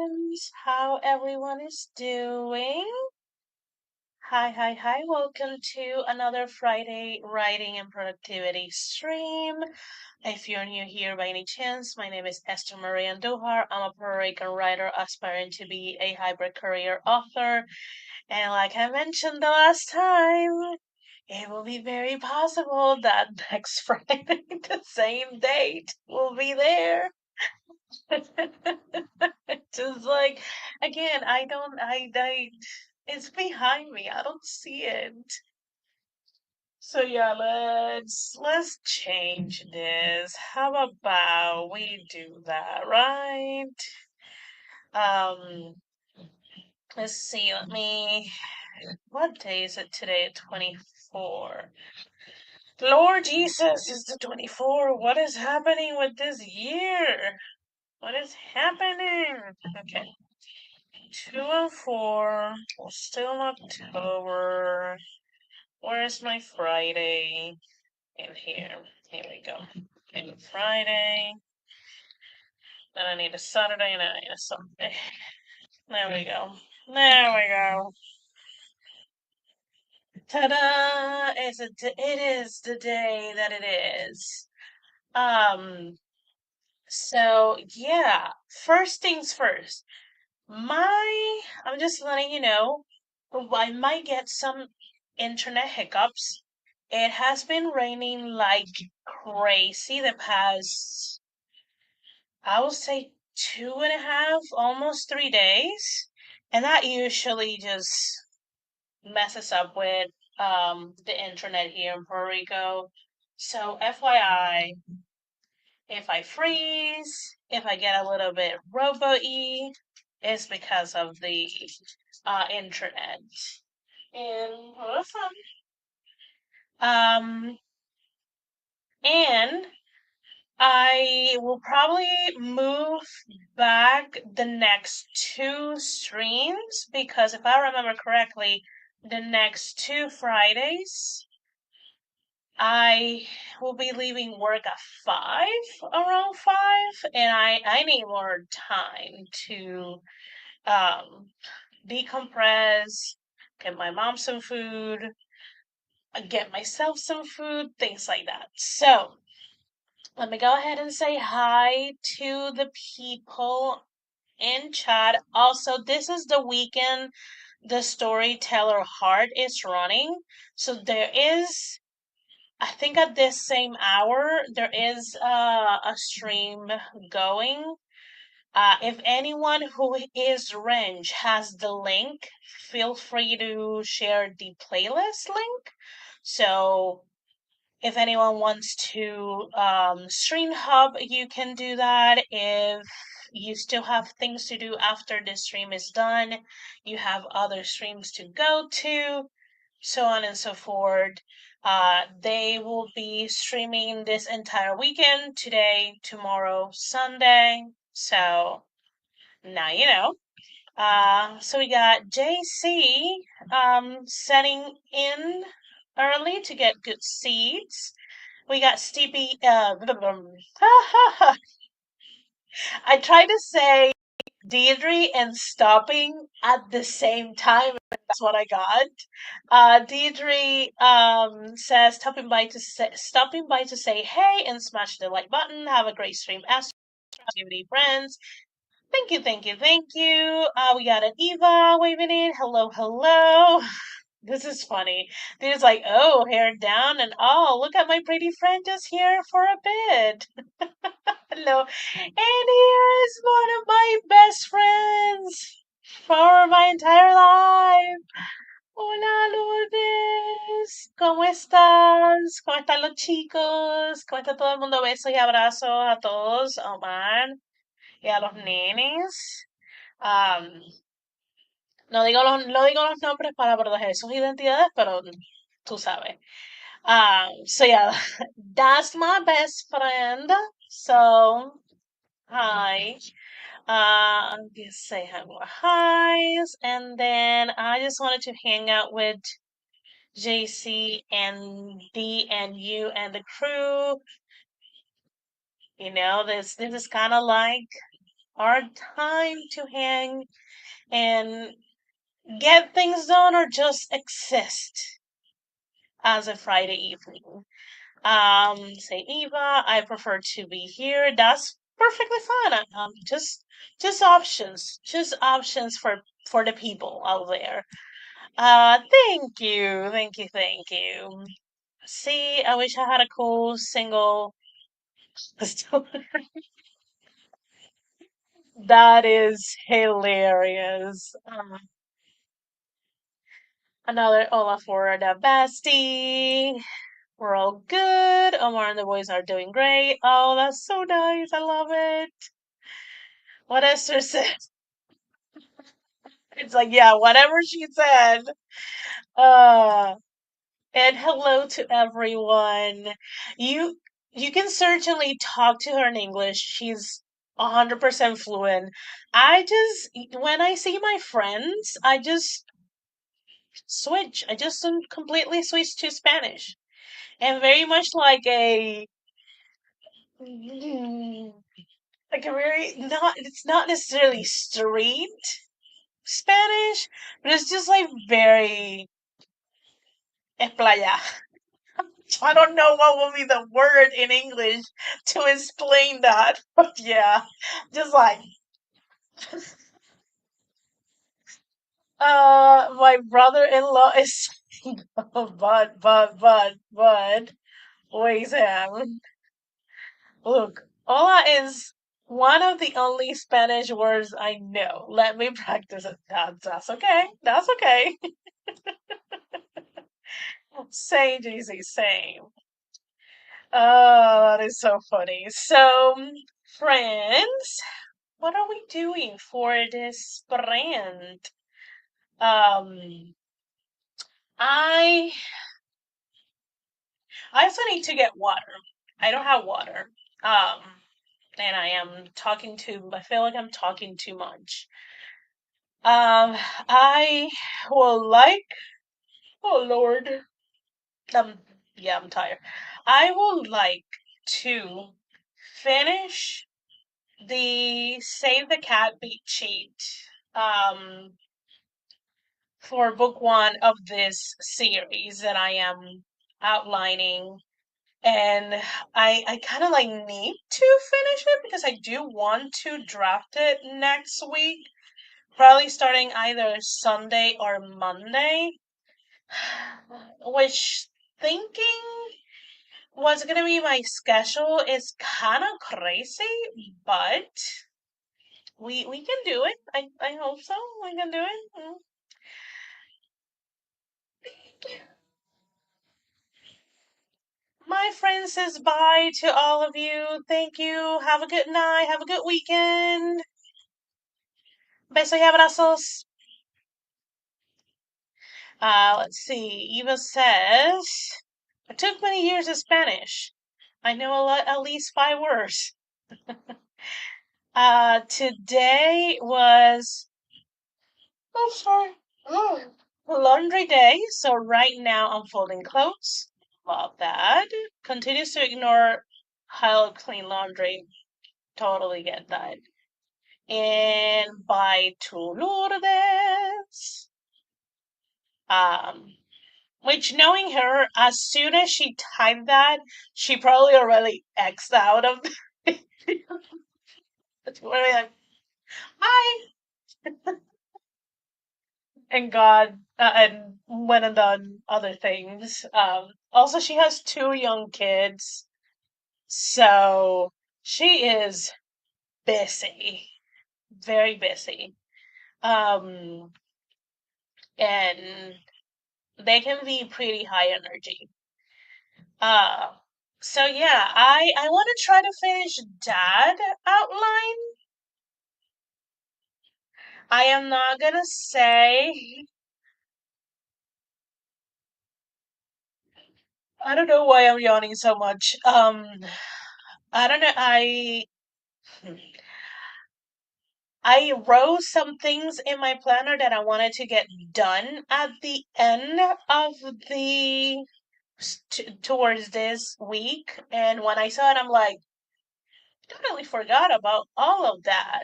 friends. How everyone is doing? Hi, hi, hi. Welcome to another Friday writing and productivity stream. If you're new here by any chance, my name is Esther Marie Andujar. I'm a Puerto Rican writer aspiring to be a hybrid career author. And like I mentioned the last time, it will be very possible that next Friday, the same date, will be there. Just like again, I don't I it's behind me. I don't see it. So yeah, let's change this. How about we do that, right? Um, let's see. What day is it today? 24. Lord Jesus, it's the 24. What is happening with this year? What is happening? Okay. 2 and 4. We're still in October. Where's my Friday? In here. Here we go. Okay, Friday. Then I need a Saturday and I need a Sunday. There we go. There we go. Ta-da! It is the day that it is. So yeah. First things first. I'm just letting you know, I might get some internet hiccups. It has been raining like crazy the past, I would say 2.5, almost 3 days. And that usually just messes up with the internet here in Puerto Rico. So FYI, if I freeze, if I get a little bit robo-y, it's because of the internet. And awesome. Um, and I will probably move back the next two streams because if I remember correctly, the next two Fridays I will be leaving work at 5, around 5, and I need more time to um decompress, get my mom some food, get myself some food, things like that. So let me go ahead and say hi to the people in chat. Also, this is the weekend the Storyteller Heart is running. So there is, I think at this same hour, there is a stream going. If anyone who is Range has the link, feel free to share the playlist link. So if anyone wants to stream hub, you can do that. If you still have things to do after the stream is done, you have other streams to go to, so on and so forth. They will be streaming this entire weekend, today, tomorrow, Sunday. So now you know. So we got JC setting in early to get good seeds. We got Stevie. I tried to say Deirdre and stopping at the same time. And that's what I got. Deirdre says stopping by to say hey and smash the like button. Have a great stream, activity friends. Thank you, thank you, thank you. We got an Eva waving in. Hello, hello. This is funny. There's like, oh, hair down, and oh, look at my pretty friend just here for a bit. Hello. And here is one of my best friends for my entire life. Hola, Lourdes. ¿Cómo estás? ¿Cómo están los chicos? ¿Cómo está todo el mundo? Besos y abrazos a todos, a Omar y a los nenes. Um, no digo los nombres para proteger sus identidades, pero tú sabes. So yeah, that's my best friend. So, hi. I'm gonna say hi more highs, and then I just wanted to hang out with JC and D and you and the crew. You know, this is kind of like our time to hang and get things done or just exist as a Friday evening. Say Eva, I prefer to be here. That's perfectly fine. Just options for the people out there. Thank you, thank you, thank you. See, I wish I had a cool single. That is hilarious. Another Ola for the bestie. We're all good. Omar and the boys are doing great. Oh, that's so nice. I love it. What Esther said. It's like, yeah, whatever she said. Uh, and hello to everyone. You you can certainly talk to her in English. She's 100% fluent. When I see my friends, I just switch. I just completely switch to Spanish. And very much like a very not it's not necessarily street Spanish, but it's just like very playa. I don't know what will be the word in English to explain that, but yeah, just like my brother-in-law is but wait, Sam. Look, hola is one of the only Spanish words I know. Let me practice it. That's okay. That's okay. Same, GC, same. Oh, that is so funny. So, friends, what are we doing for this brand? Um, I I also need to get water. I don't have water. And I feel like I'm talking too much. I will like, oh Lord, um, yeah, I'm tired. I would like to finish the Save the Cat Beat Cheat, um, for book one of this series that I am outlining. And I kind of like need to finish it because I do want to draft it next week, probably starting either Sunday or Monday. Which thinking what's gonna be my schedule is kind of crazy, but we can do it. I hope so. We can do it. My friend says bye to all of you. Thank you. Have a good night. Have a good weekend. Besos y abrazos. Let's see. Eva says, I took many years of Spanish. I know at least 5 words. Today was, oh, sorry. Oh, laundry day. So right now I'm folding clothes. Love that. Continues to ignore how clean laundry. Totally get that. And by to Lourdes. Um, which knowing her, as soon as she typed that, she probably already X'd out of it's really like, hi, and God, and went and done other things. Also, she has 2 young kids, so she is busy, very busy. Um, and they can be pretty high energy. Uh, so yeah, I want to try to finish Dad outline. I am not gonna say. I don't know why I'm yawning so much. I don't know. I wrote some things in my planner that I wanted to get done at the end of the towards this week, and when I saw it, I'm like, totally forgot about all of that.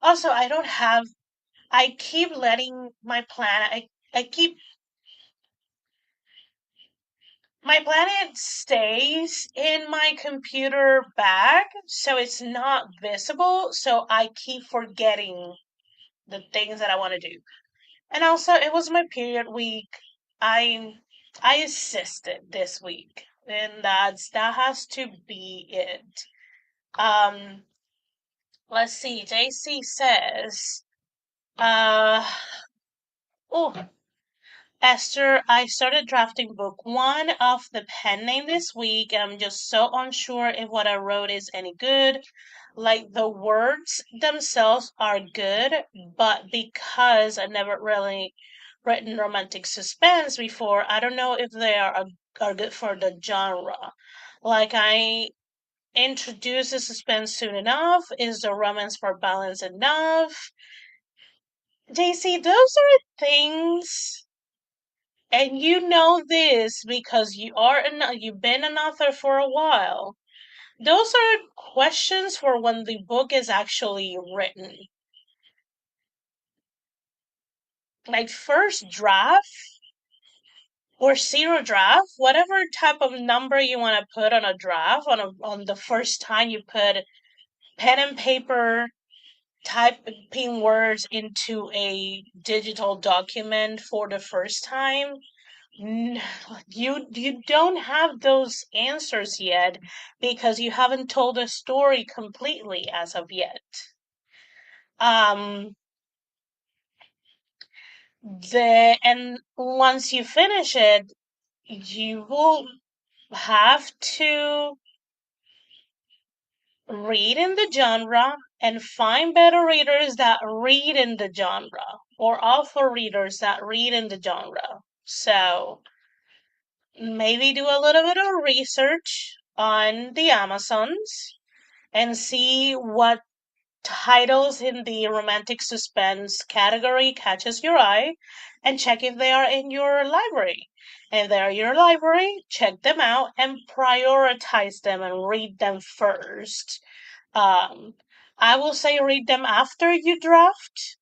Also, I don't have, I keep letting my planet, I keep, my planet stays in my computer bag, so it's not visible, so I keep forgetting the things that I want to do. And also, it was my period week. I I assisted this week, and that has to be it. Um, let's see. JC says, uh, oh, Esther, I started drafting book one of the pen name this week, and I'm just so unsure if what I wrote is any good. Like the words themselves are good, but because I never really written romantic suspense before, I don't know if they are good for the genre. Like I introduce the suspense soon enough. Is the romance for balance enough? JC, those are things, and you know this because you've been an author for a while. Those are questions for when the book is actually written. Like first draft or zero draft, whatever type of number you want to put on a draft, on the first time you put pen and paper typing words into a digital document for the first time. You don't have those answers yet because you haven't told a story completely as of yet. Um, and once you finish it, you will have to read in the genre and find better readers that read in the genre or author readers that read in the genre. So maybe do a little bit of research on the Amazons and see what titles in the romantic suspense category catches your eye and check if they are in your library. If they're in your library, check them out and prioritize them and read them first. Um, I will say read them after you draft.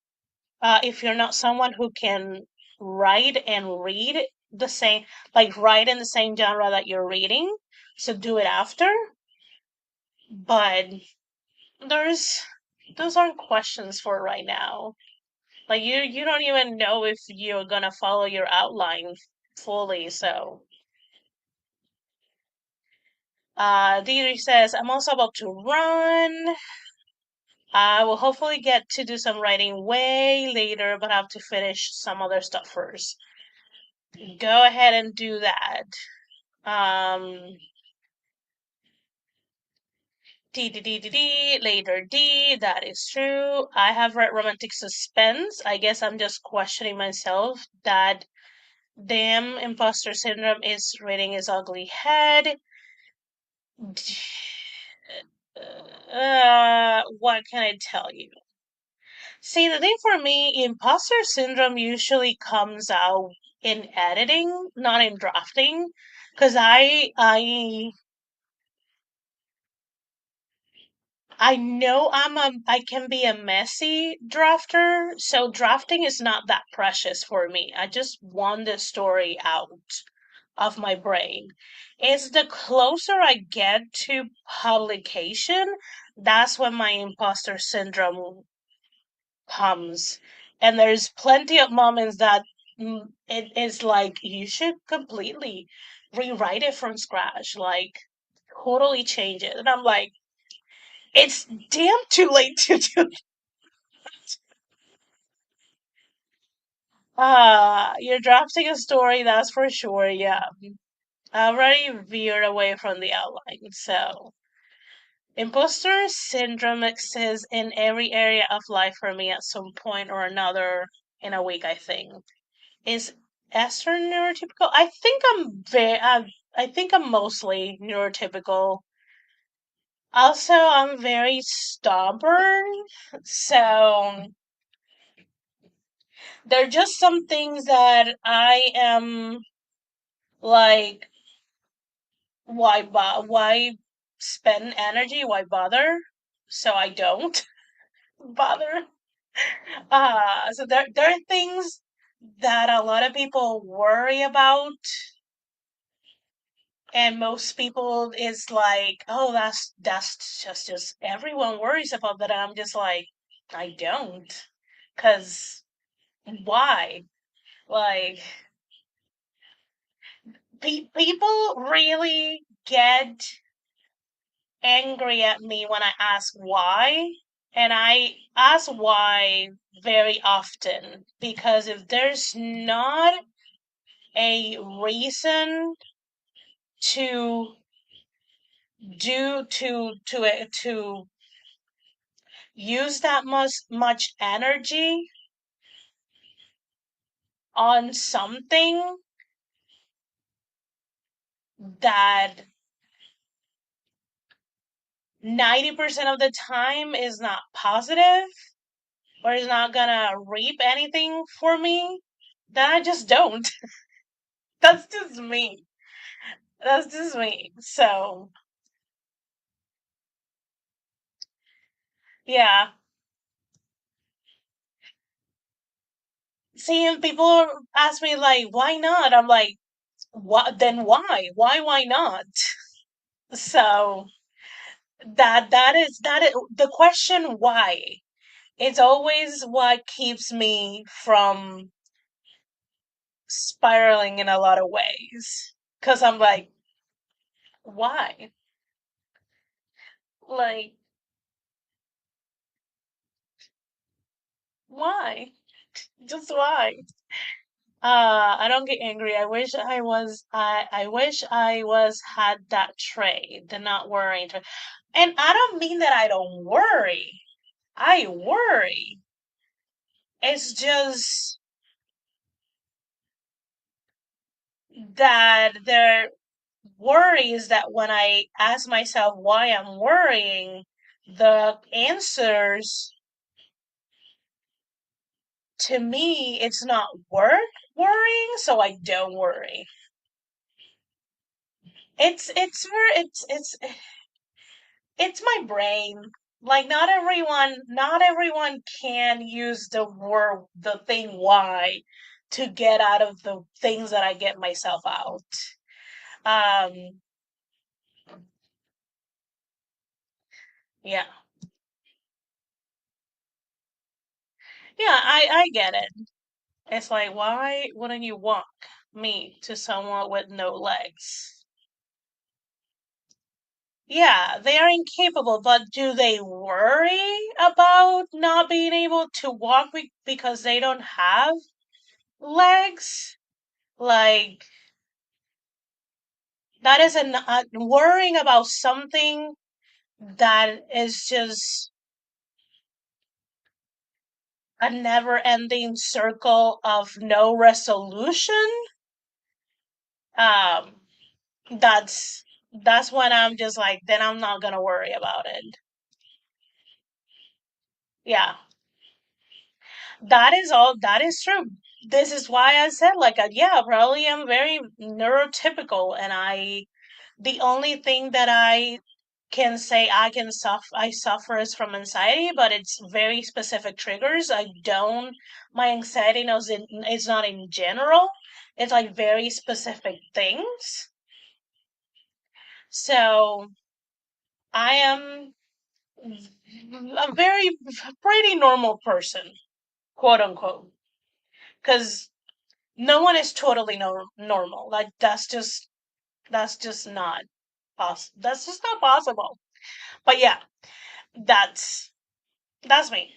If you're not someone who can write and read the same, like write in the same genre that you're reading, so do it after. But there's those aren't questions for right now. Like you don't even know if you're gonna follow your outline fully. So Deidre says, I'm also about to run. I will hopefully get to do some writing way later, but I have to finish some other stuff first. Go ahead and do that. Um, later D, that is true. I have read romantic suspense. I guess I'm just questioning myself that damn imposter syndrome is reading his ugly head. What can I tell you? See, the thing for me, imposter syndrome usually comes out in editing, not in drafting, because I know I can be a messy drafter, so drafting is not that precious for me. I just want the story out of my brain. It's the closer I get to publication, that's when my imposter syndrome comes. And there's plenty of moments that it is like you should completely rewrite it from scratch, like totally change it. And I'm like, it's damn too late to do. You're drafting a story, that's for sure. Yeah, I already veered away from the outline. So, imposter syndrome exists in every area of life for me at some point or another in a week, I think. Is Esther neurotypical? I think I'm mostly neurotypical. Also, I'm very stubborn, so there are just some things that I am like, why spend energy? Why bother? So I don't bother. So there are things that a lot of people worry about, and most people is like, oh, that's just everyone worries about that. I'm just like, I don't, cause why? Like, people really get angry at me when I ask why. And I ask why very often because if there's not a reason to to use that much energy on something that 90% of the time is not positive or is not gonna reap anything for me, then I just don't. That's just me. That's just me. So, yeah. Seeing people ask me like, why not? I'm like, what? Then why? Why not? So that is the question why. It's always what keeps me from spiraling in a lot of ways. Cause I'm like, why? Like, why? Just why? I don't get angry. I wish I was had that trait, the not worrying trait. And I don't mean that I don't worry. I worry. It's just that there worries that when I ask myself why I'm worrying, the answers to me it's not worth worrying, so I don't worry. It's my brain. Like not everyone can use the thing why to get out of the things that I get myself out. Um yeah. Yeah, I get it. It's like why wouldn't you walk me to someone with no legs? Yeah, they are incapable, but do they worry about not being able to walk because they don't have legs? Like that is worrying about something that is just a never-ending circle of no resolution. Um, that's when I'm just like, then I'm not gonna worry about it. Yeah, that is all. That is true. This is why I said like, yeah, probably I'm very neurotypical, and the only thing that I can say I suffer is from anxiety, but it's very specific triggers. I don't My anxiety knows it's not in general. It's like very specific things. So I am a very pretty normal person, quote unquote, because no one is totally normal. Like that's just not possible. That's just not possible. But yeah, that's that's me.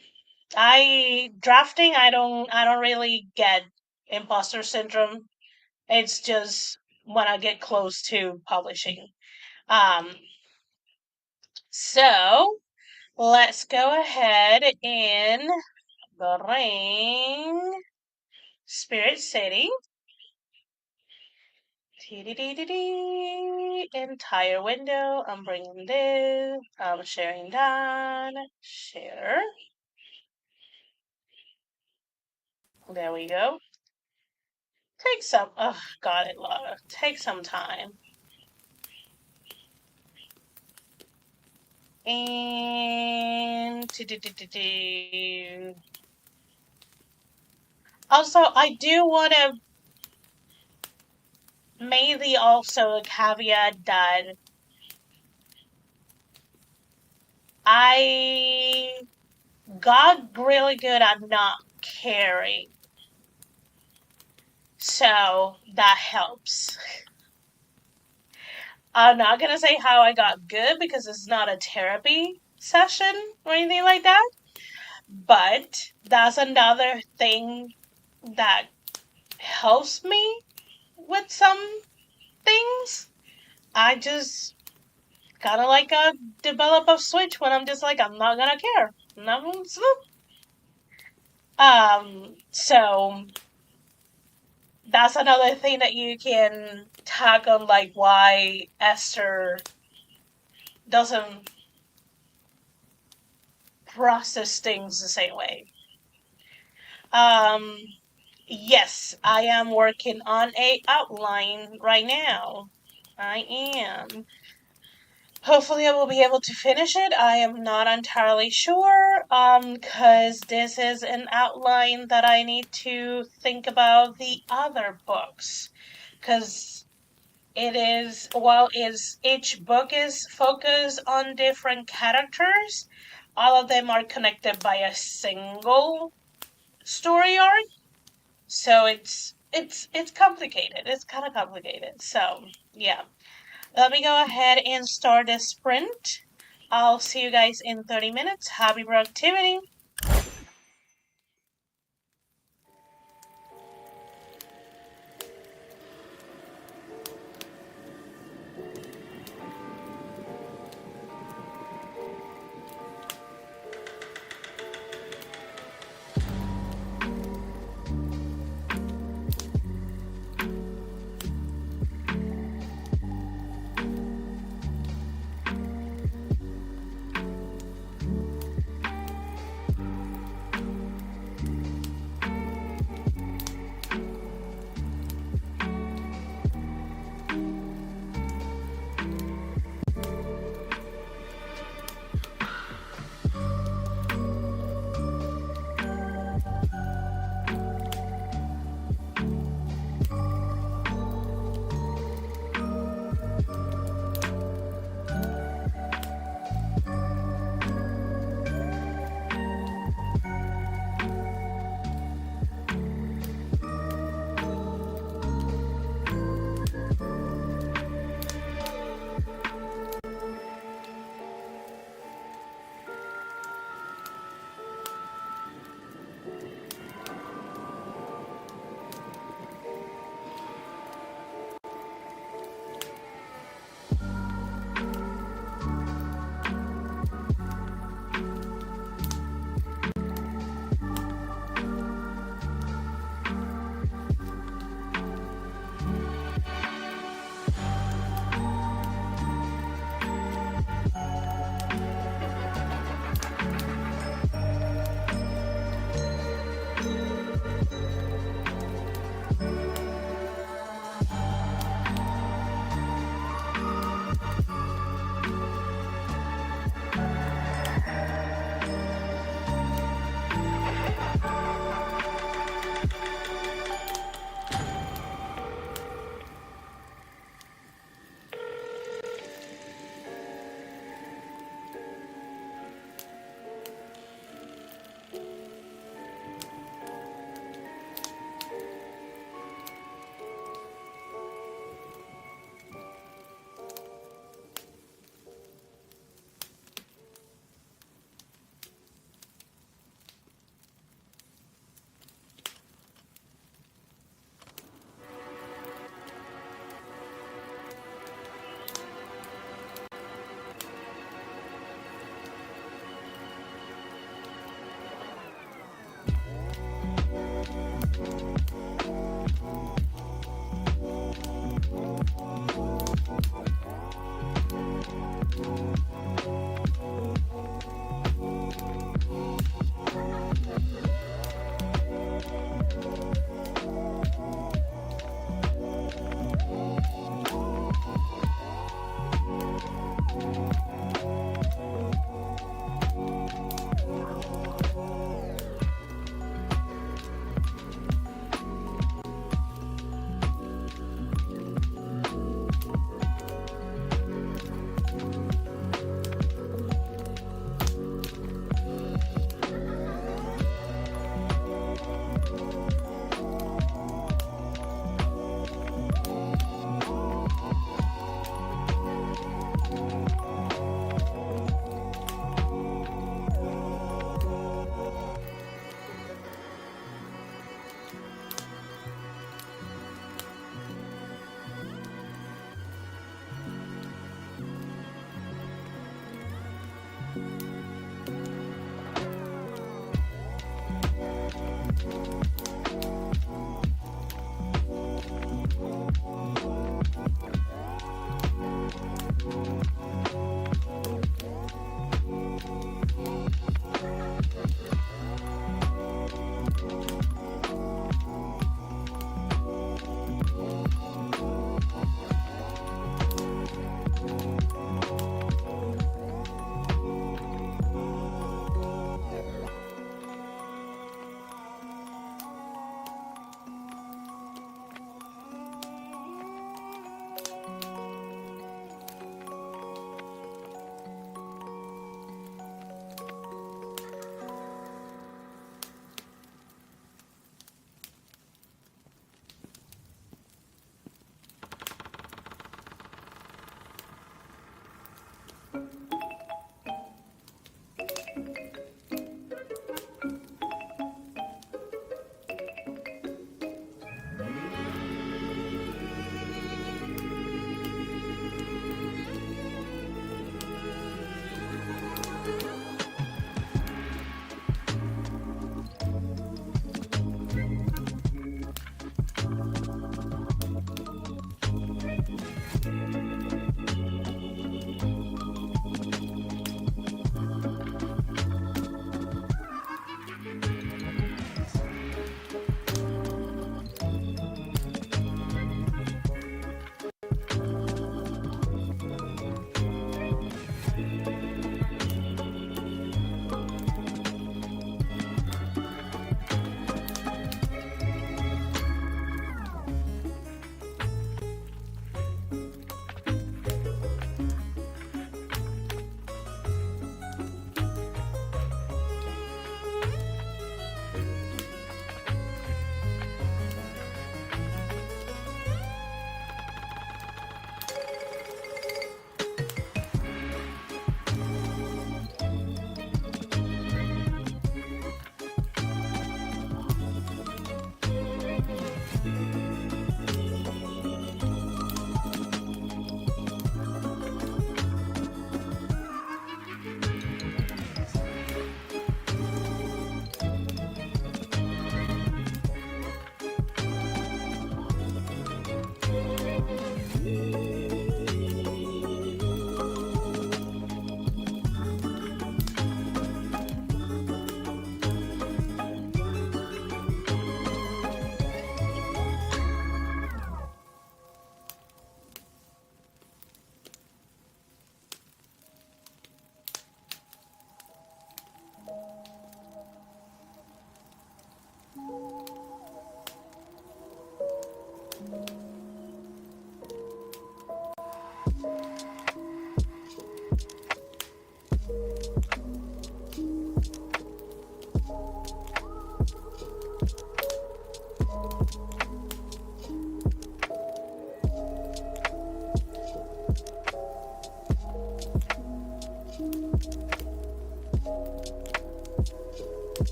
I drafting. I don't really get imposter syndrome. It's just when I get close to publishing. Um. So let's go ahead and bring Spirit City. Entire window. I'm bringing this. I'm sharing that. Share. There we go. Take some. Oh, got it, Laura. Take some time. And Also, I do want to maybe also caveat that I got really good at not caring. So that helps. I'm not gonna say how I got good because it's not a therapy session or anything like that, but that's another thing that helps me with some things. I just kind of like develop a switch when I'm just like I'm not gonna care. No, so that's another thing that you can tag on, like why Esther doesn't process things the same way. Um, yes, I am working on a outline right now. I am. Hopefully, I will be able to finish it. I am not entirely sure, because this is an outline that I need to think about the other books, because it is while is each book is focused on different characters, all of them are connected by a single story arc. So it's complicated. It's kind of complicated. So yeah, let me go ahead and start the sprint. I'll see you guys in 30 minutes. Happy productivity.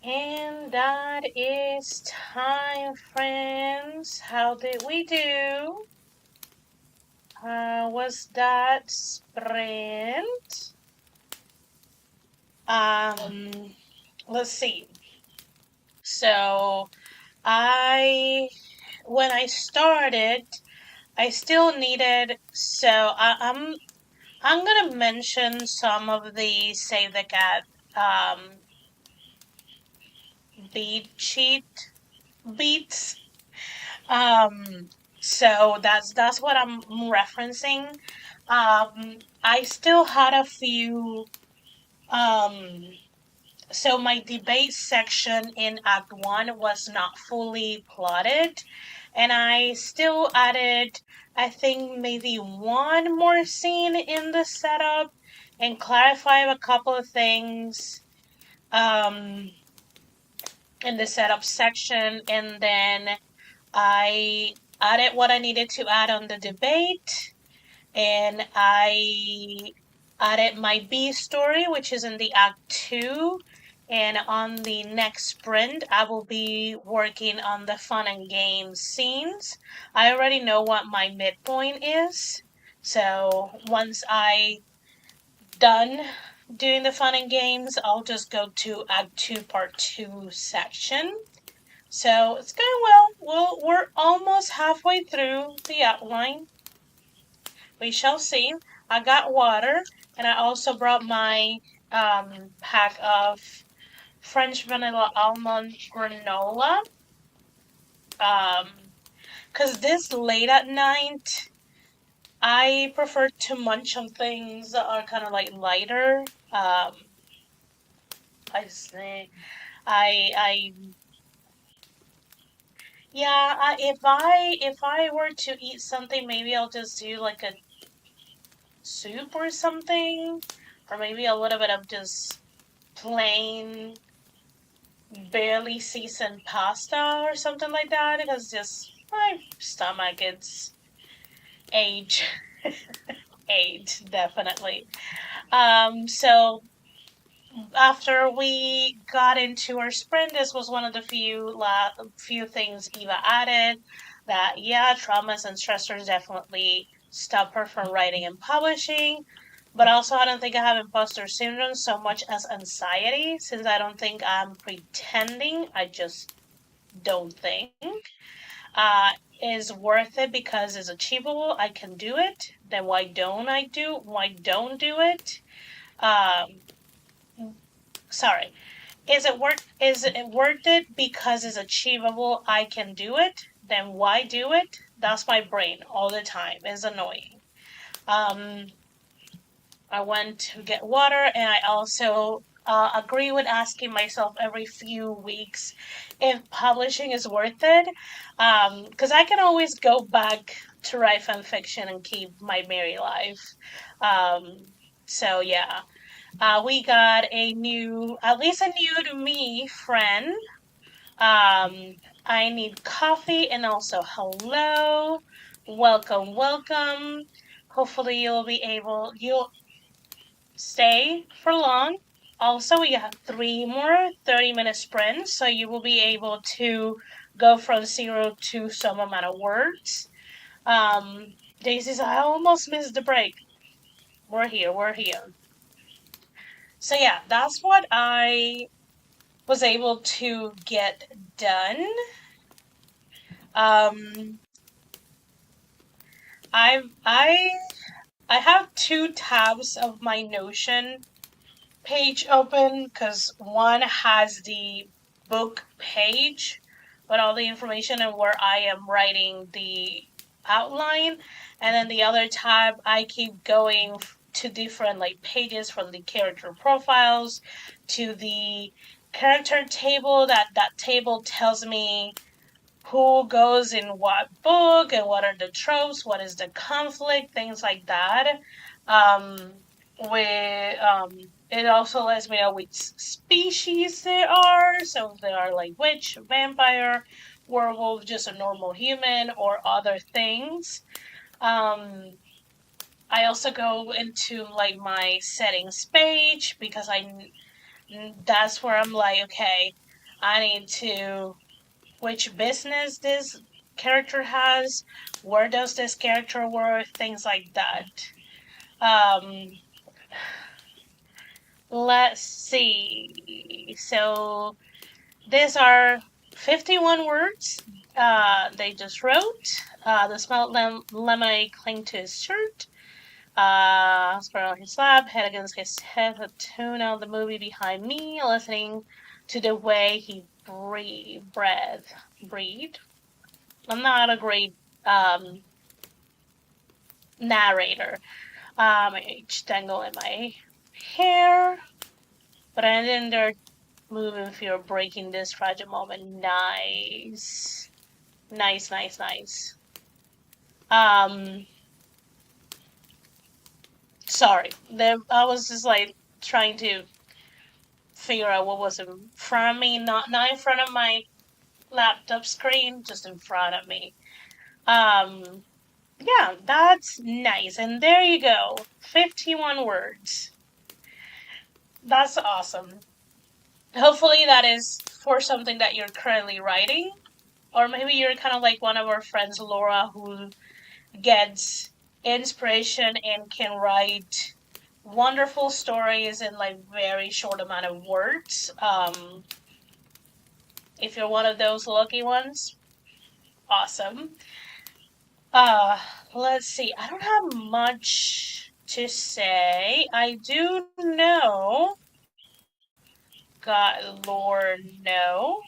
And that is time, friends. How did we do? Was that sprint? Let's see. So when I started, I still needed. I'm gonna mention some of the Save the Cat um beat cheat beats. So that's what I'm referencing. I still had a few. So my debate section in Act One was not fully plotted, and I still added, I think maybe one more scene in the setup and clarified a couple of things um, in the setup section, and then I added what I needed to add on the debate, and I added my B story, which is in the Act 2. And on the next sprint, I will be working on the fun and games scenes. I already know what my midpoint is. So once I done doing the fun and games, I'll just go to Act 2, Part 2 section. So it's going well. We're almost halfway through the outline. We shall see. I got water, and I also brought my pack of French vanilla almond granola. Cause this late at night, I prefer to munch on things that are kind of like lighter. I say, I yeah. If I were to eat something, maybe I'll just do like a soup or something, or maybe a little bit of just plain barely seasoned pasta or something like that, because just my stomach, it's age. Age, definitely. So after we got into our sprint, this was one of the few things Eva added, that yeah, traumas and stressors definitely stop her from writing and publishing. But also, I don't think I have imposter syndrome so much as anxiety, since I don't think I'm pretending. I just don't think. Uh, is worth it because it's achievable. I can do it. Then why don't do it? Um, sorry. Is it worth it because it's achievable? I can do it. Then why do it? That's my brain all the time. It's annoying. Um, I went to get water, and I also agree with asking myself every few weeks if publishing is worth it. Because I can always go back to write fan fiction and keep my merry life. So yeah, we got a new, at least a new to me friend. I need coffee, and also hello, welcome, welcome. Hopefully you'll stay for long. Also, we have 3 more 30-minute sprints, so you will be able to go from 0 to some amount of words. Daisy, I almost missed the break. We're here, we're here. So yeah, that's what I was able to get done. Um, I I have 2 tabs of my Notion page open, because one has the book page with all the information and where I am writing the outline, and then the other tab I keep going to different like pages, from the character profiles to the character table. That table tells me who goes in what book and what are the tropes, what is the conflict, things like that. Um, it also lets me know which species they are. So if they are like witch, vampire, werewolf, just a normal human, or other things. Um, I also go into like my settings page, because that's where I'm like, okay, I need to which business this character has, where does this character work, things like that. Um, let's see. So these are 51 words they just wrote. The smelled lemonade cling to his shirt. Spread on his lap, head against his head, the tune of the movie behind me, listening to the way he breathe. I'm not a great um, narrator. Each tangle in my hair, but I didn't dare move in fear of breaking this fragile moment. Nice. Nice, nice, nice. Um, sorry. I was just like trying to figure out what was in front of me, not in front of my laptop screen, just in front of me. Um, yeah, that's nice. And there you go. 51 words. That's awesome. Hopefully that is for something that you're currently writing. Or maybe you're kind of like one of our friends, Laura, who gets inspiration and can write wonderful stories in like very short amount of words. If you're one of those lucky ones, awesome. Uh, let's see. I don't have much to say. I do know. God, Lord, no.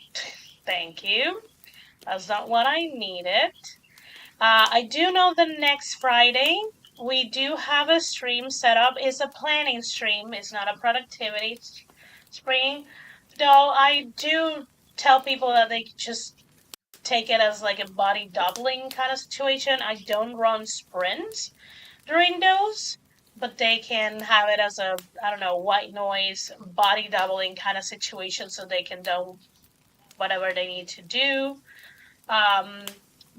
Thank you. That's not what I needed. I do know the next Friday we do have a stream set up. It's a planning stream. It's not a productivity stream. Though I do tell people that they just take it as like a body doubling kind of situation. I don't run sprints during those, but they can have it as a, I don't know, white noise body doubling kind of situation so they can do whatever they need to do. Um,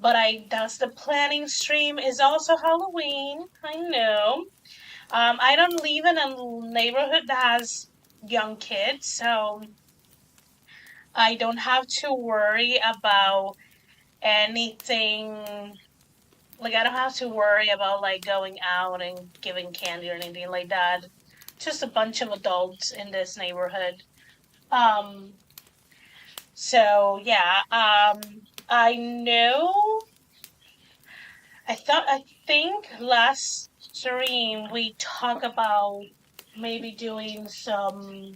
but that's the planning stream is also Halloween. I know. I don't live in a neighborhood that has young kids, so I don't have to worry about anything. Like I don't have to worry about like going out and giving candy or anything like that. Just a bunch of adults in this neighborhood. Um, so yeah, I know I think last stream we talked about maybe doing some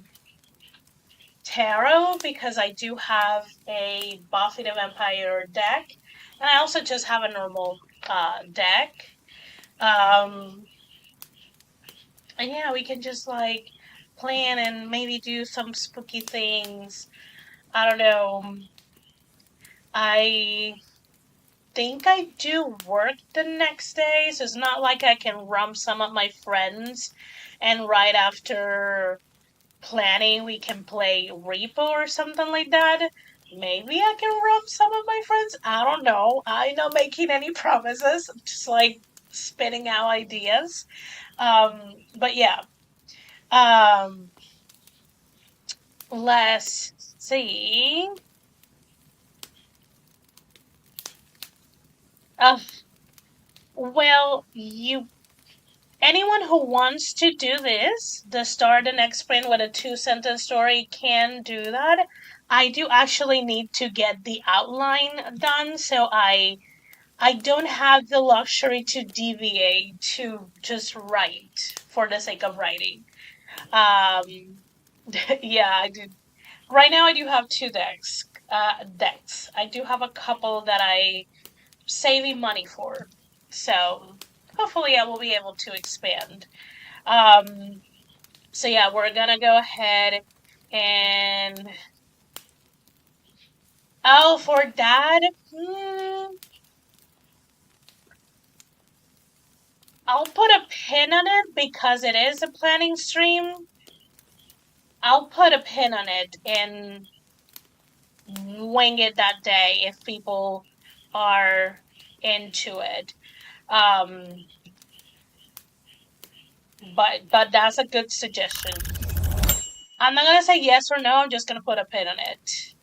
tarot because I do have a Buffy the Vampire deck, and I also just have a normal deck. Um, and yeah, we can just like plan and maybe do some spooky things. I don't know. I think I do work the next day, so it's not like I can rump some of my friends and right after planning we can play Repo or something like that. Maybe I can rump some of my friends. I don't know. I'm not making any promises. I'm just like spitting out ideas. But yeah. Um, let's see. Uh, well, you anyone who wants to do this, the start and next sprint with a 2 sentence story can do that. I do actually need to get the outline done, so I don't have the luxury to deviate to just write for the sake of writing. Um, yeah, I do. Right now, I do have two decks. Decks. I do have a couple that I saving money for, so hopefully I will be able to expand. Um, so yeah, we're gonna go ahead and oh, for that, I'll put a pin on it because it is a planning stream. I'll put a pin on it and wing it that day if people are into it. Um, but that's a good suggestion. I'm not gonna say yes or no. I'm just gonna put a pin on it.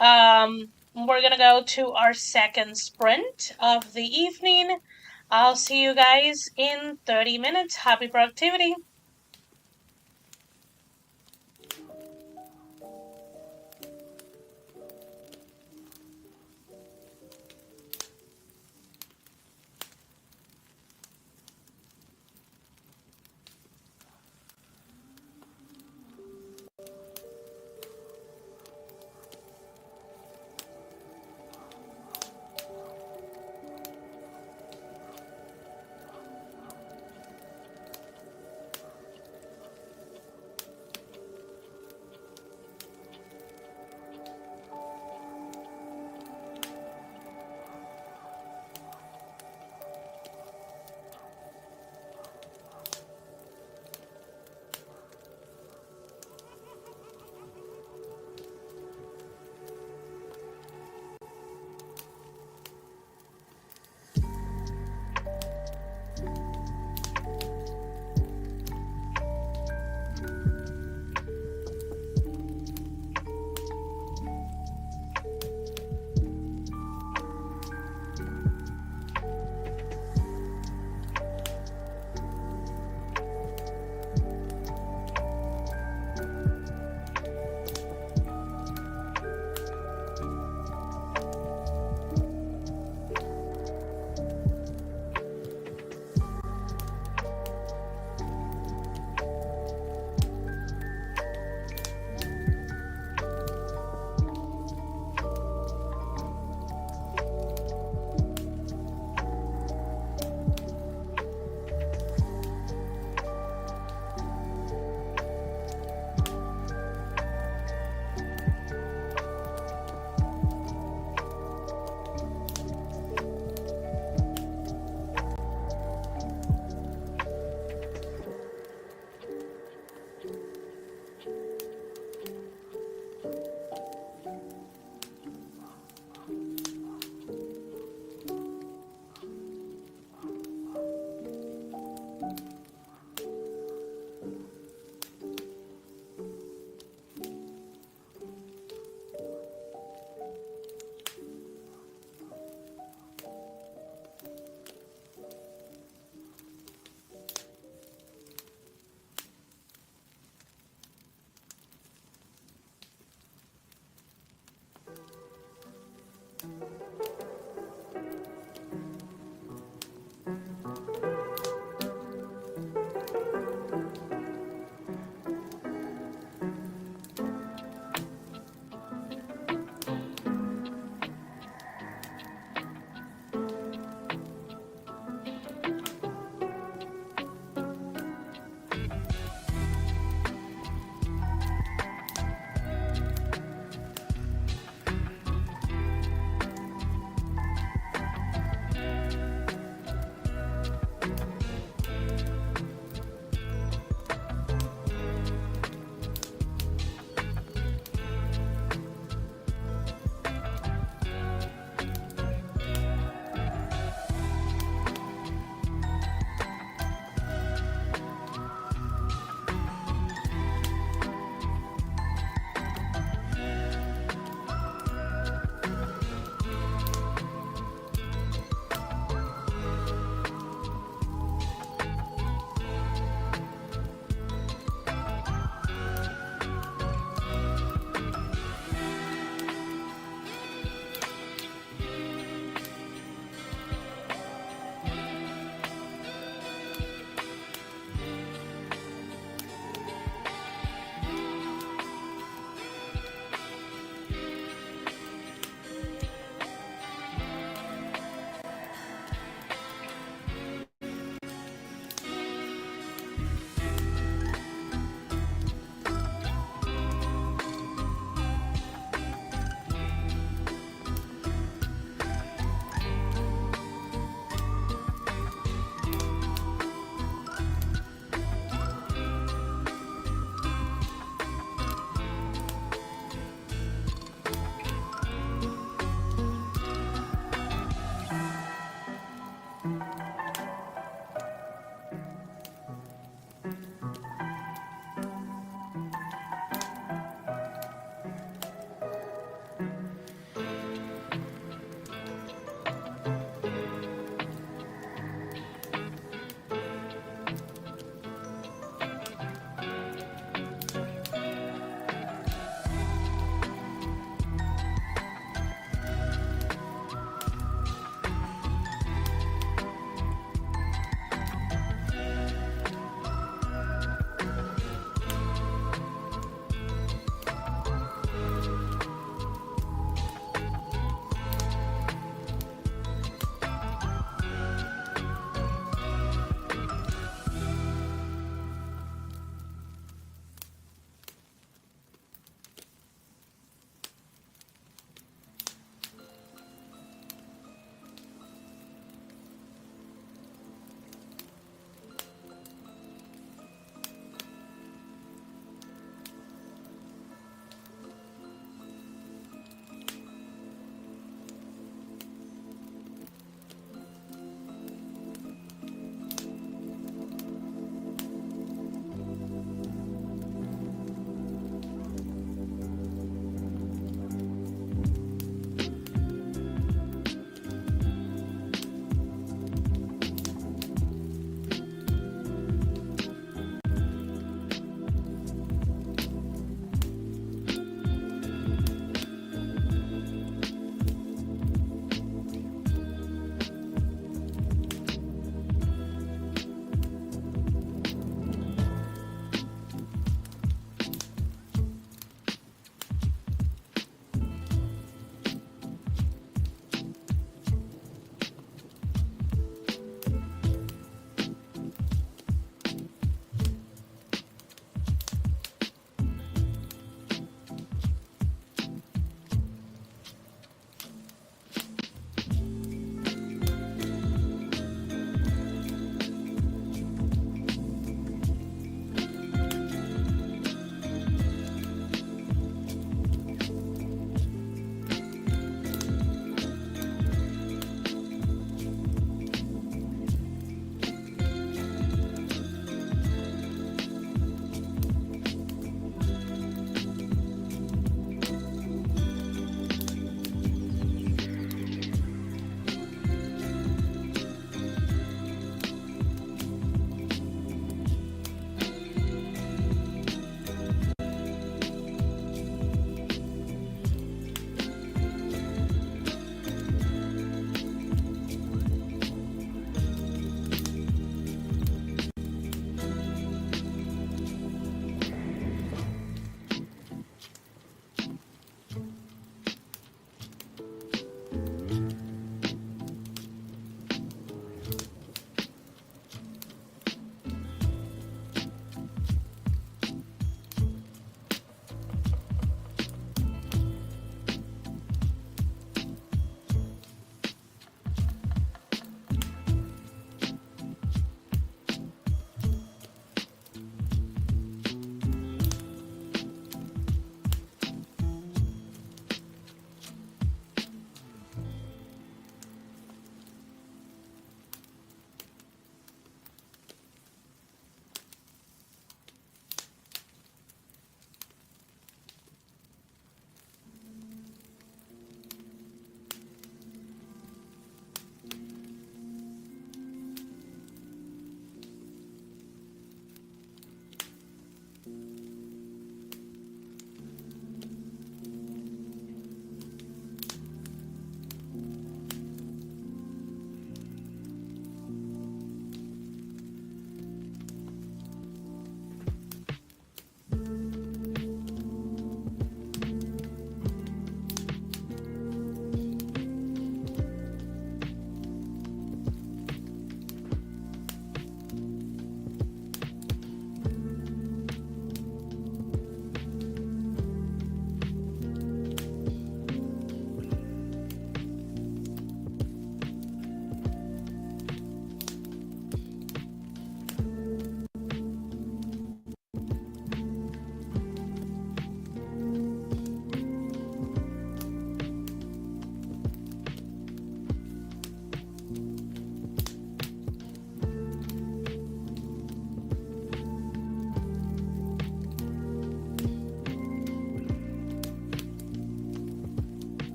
We're gonna go to our second sprint of the evening. I'll see you guys in 30 minutes. Happy productivity!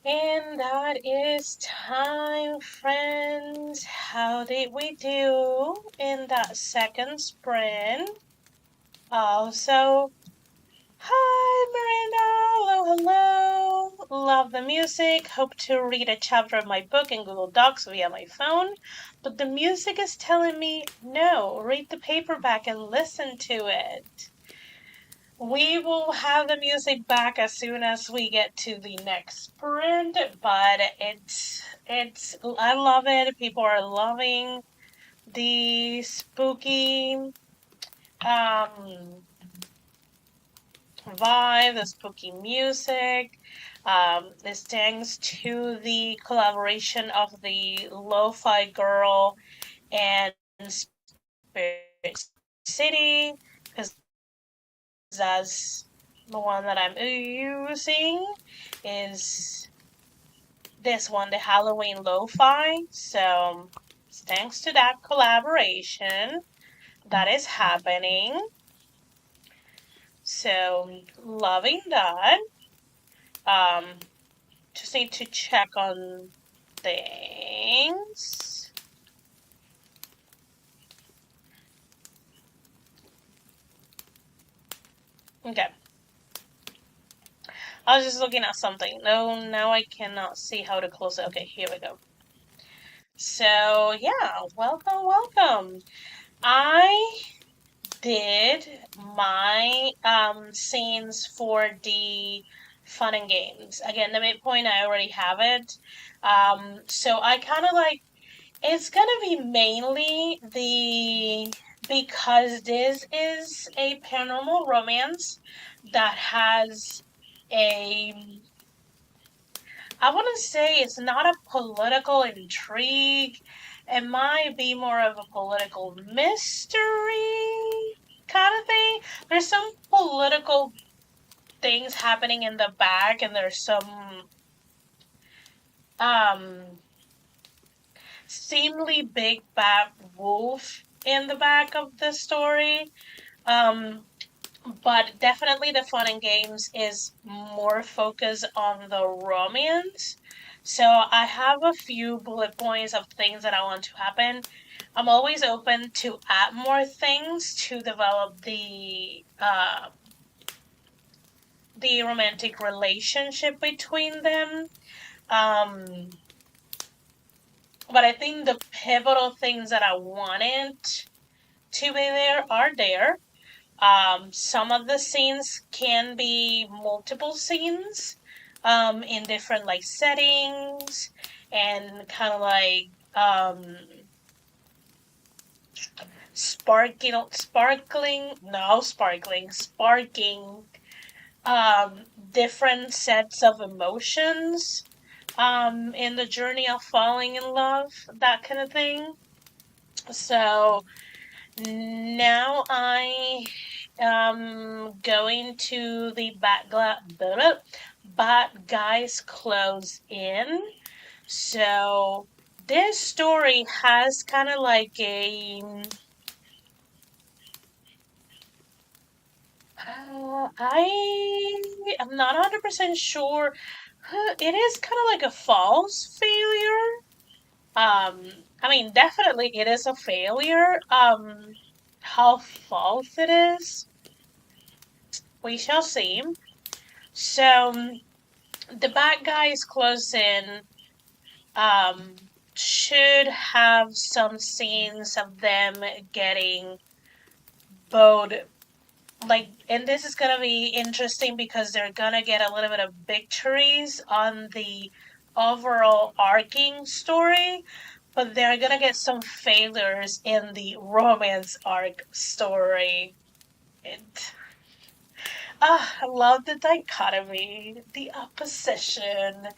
And that is time, friends. How did we do in that second sprint? Also, hi, Miranda. Hello, hello. Love the music. Hope to read a chapter of my book in Google Docs via my phone. But the music is telling me no, read the paperback and listen to it. We will have the music back as soon as we get to the next sprint, but it's I love it. People are loving the spooky um vibe, the spooky music. This thanks to the collaboration of the Lo-Fi Girl and Spirit City, because that's the one that I'm using is this one, the Halloween Lo-Fi. So thanks to that collaboration that is happening. So loving that. Just need to check on things. Okay. I was just looking at something. No, now I cannot see how to close it. Okay, here we go. So yeah, welcome. I did my scenes for the fun and games. Again, the midpoint I already have it. So I kind of like it's gonna be mainly the because this is a paranormal romance that has a I wouldn't say it's not a political intrigue. It might be more of a political mystery kind of thing. There's some political things happening in the back, and there's some seemingly big bad wolf in the back of the story. But definitely the fun and games is more focused on the romance. So I have a few bullet points of things that I want to happen. I'm always open to add more things to develop the romantic relationship between them. Um, but I think the pivotal things that I wanted to be there are there. Some of the scenes can be multiple scenes in different like settings and kind of like sparking different sets of emotions in the journey of falling in love, that kind of thing. So now I am going to the Bad Guys Close In. So this story has kind of like I am not 100% sure. It is kind of like a false failure. I mean, definitely it is a failure. How false it is, we shall see. So the bad guys close in um should have some scenes of them getting bowed, like, and this is gonna be interesting because they're gonna get a little bit of victories on the overall arcing story, but they're gonna get some failures in the romance arc story. It, I love the dichotomy, the opposition,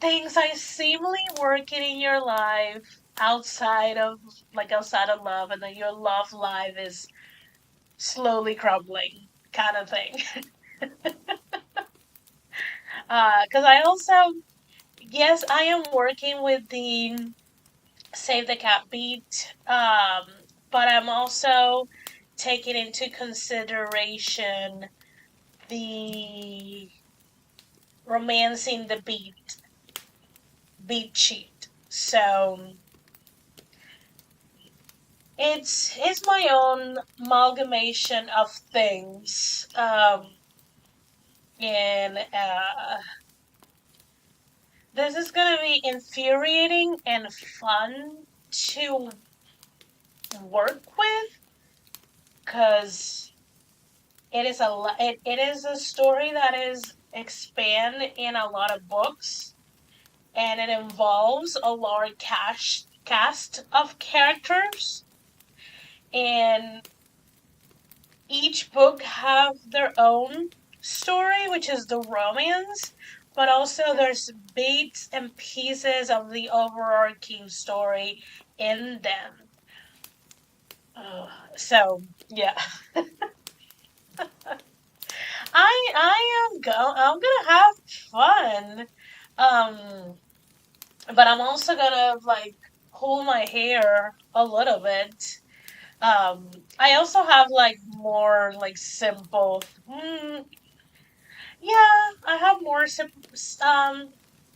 things are seemingly working in your life outside of love, and then your love life is slowly crumbling, kind of thing. Because I also, yes, I am working with the Save the Cat beat, but I'm also taking into consideration the romancing the beat sheet. So it's my own amalgamation of things, and this is gonna be infuriating and fun to work with because it is a story that is expanded in a lot of books, and it involves a large cast of characters, and each book have their own story, which is the romance, but also there's bits and pieces of the overarching story in them. So yeah, I'm gonna have fun, um, but I'm also gonna like pull my hair a little bit. I also have like more like simple. Yeah, I have more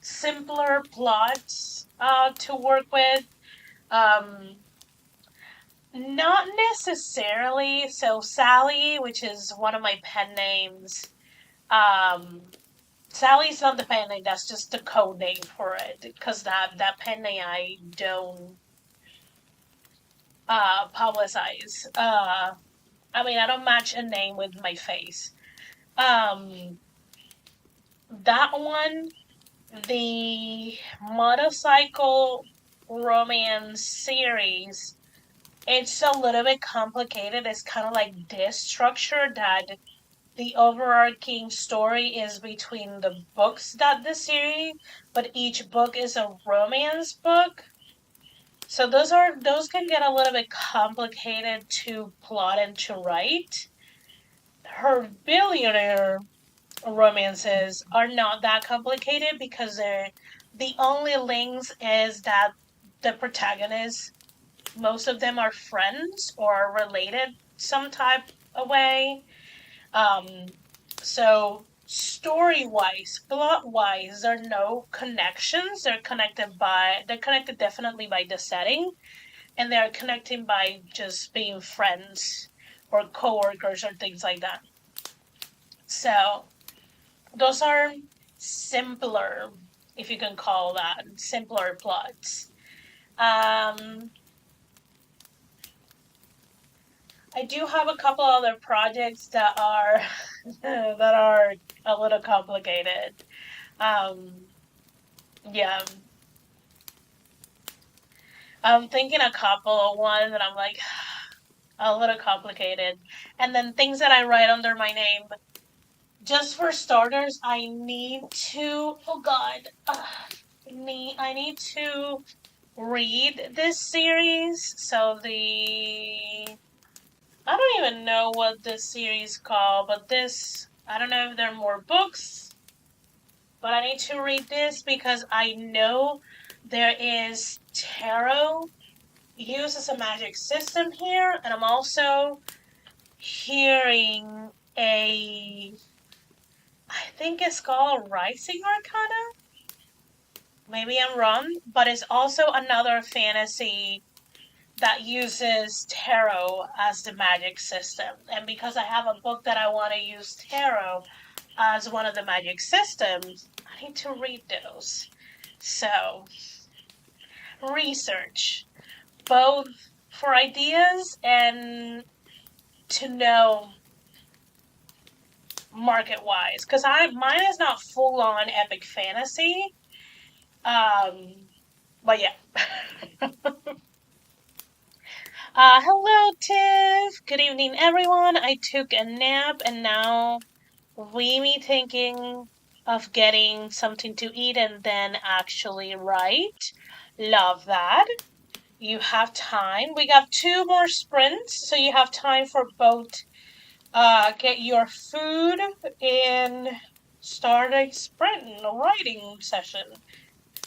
simpler plots to work with. Um, Not necessarily. So Sally, which is one of my pen names, um, Sally's not the pen name. That's just the code name for it, because that pen name I don't publicize. I mean, I don't match a name with my face. Um, that one, the motorcycle romance series, it's a little bit complicated. It's kind of like this structure that the overarching story is between the books that the series, but each book is a romance book. So those can get a little bit complicated to plot and to write. Her billionaire romances are not that complicated because the only links is that the protagonists, most of them are friends or related some type of way. So story wise, plot wise, there are no connections. They're connected definitely by the setting, and they're connecting by just being friends or coworkers or things like that. So those are simpler, if you can call that, simpler plots. Um, I do have a couple other projects that are that are a little complicated. Um, yeah, I'm thinking a couple of ones, and I'm like, a little complicated. And then things that I write under my name. Just for starters, I need to. Oh God, I need to read this series. So I don't even know what this series called, but this I don't know if there are more books, but I need to read this because I know there is tarot used as a magic system here, and I'm also hearing a I think it's called Rising Arcana. Maybe I'm wrong, but it's also another fantasy that uses tarot as the magic system. And because I have a book that I want to use tarot as one of the magic systems, I need to read those. So, research, both for ideas and to know market wise. Because mine is not full on epic fantasy. But yeah. Hello, Tiff. Good evening, everyone. I took a nap and now we thinking of getting something to eat and then actually write. Love that. You have time. We got two more sprints, so you have time for both. Get your food and start a sprint, a writing session.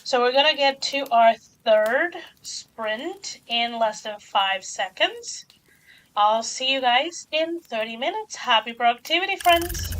So we're gonna get to our third sprint in less than 5 seconds. I'll see you guys in 30 minutes. Happy productivity, friends!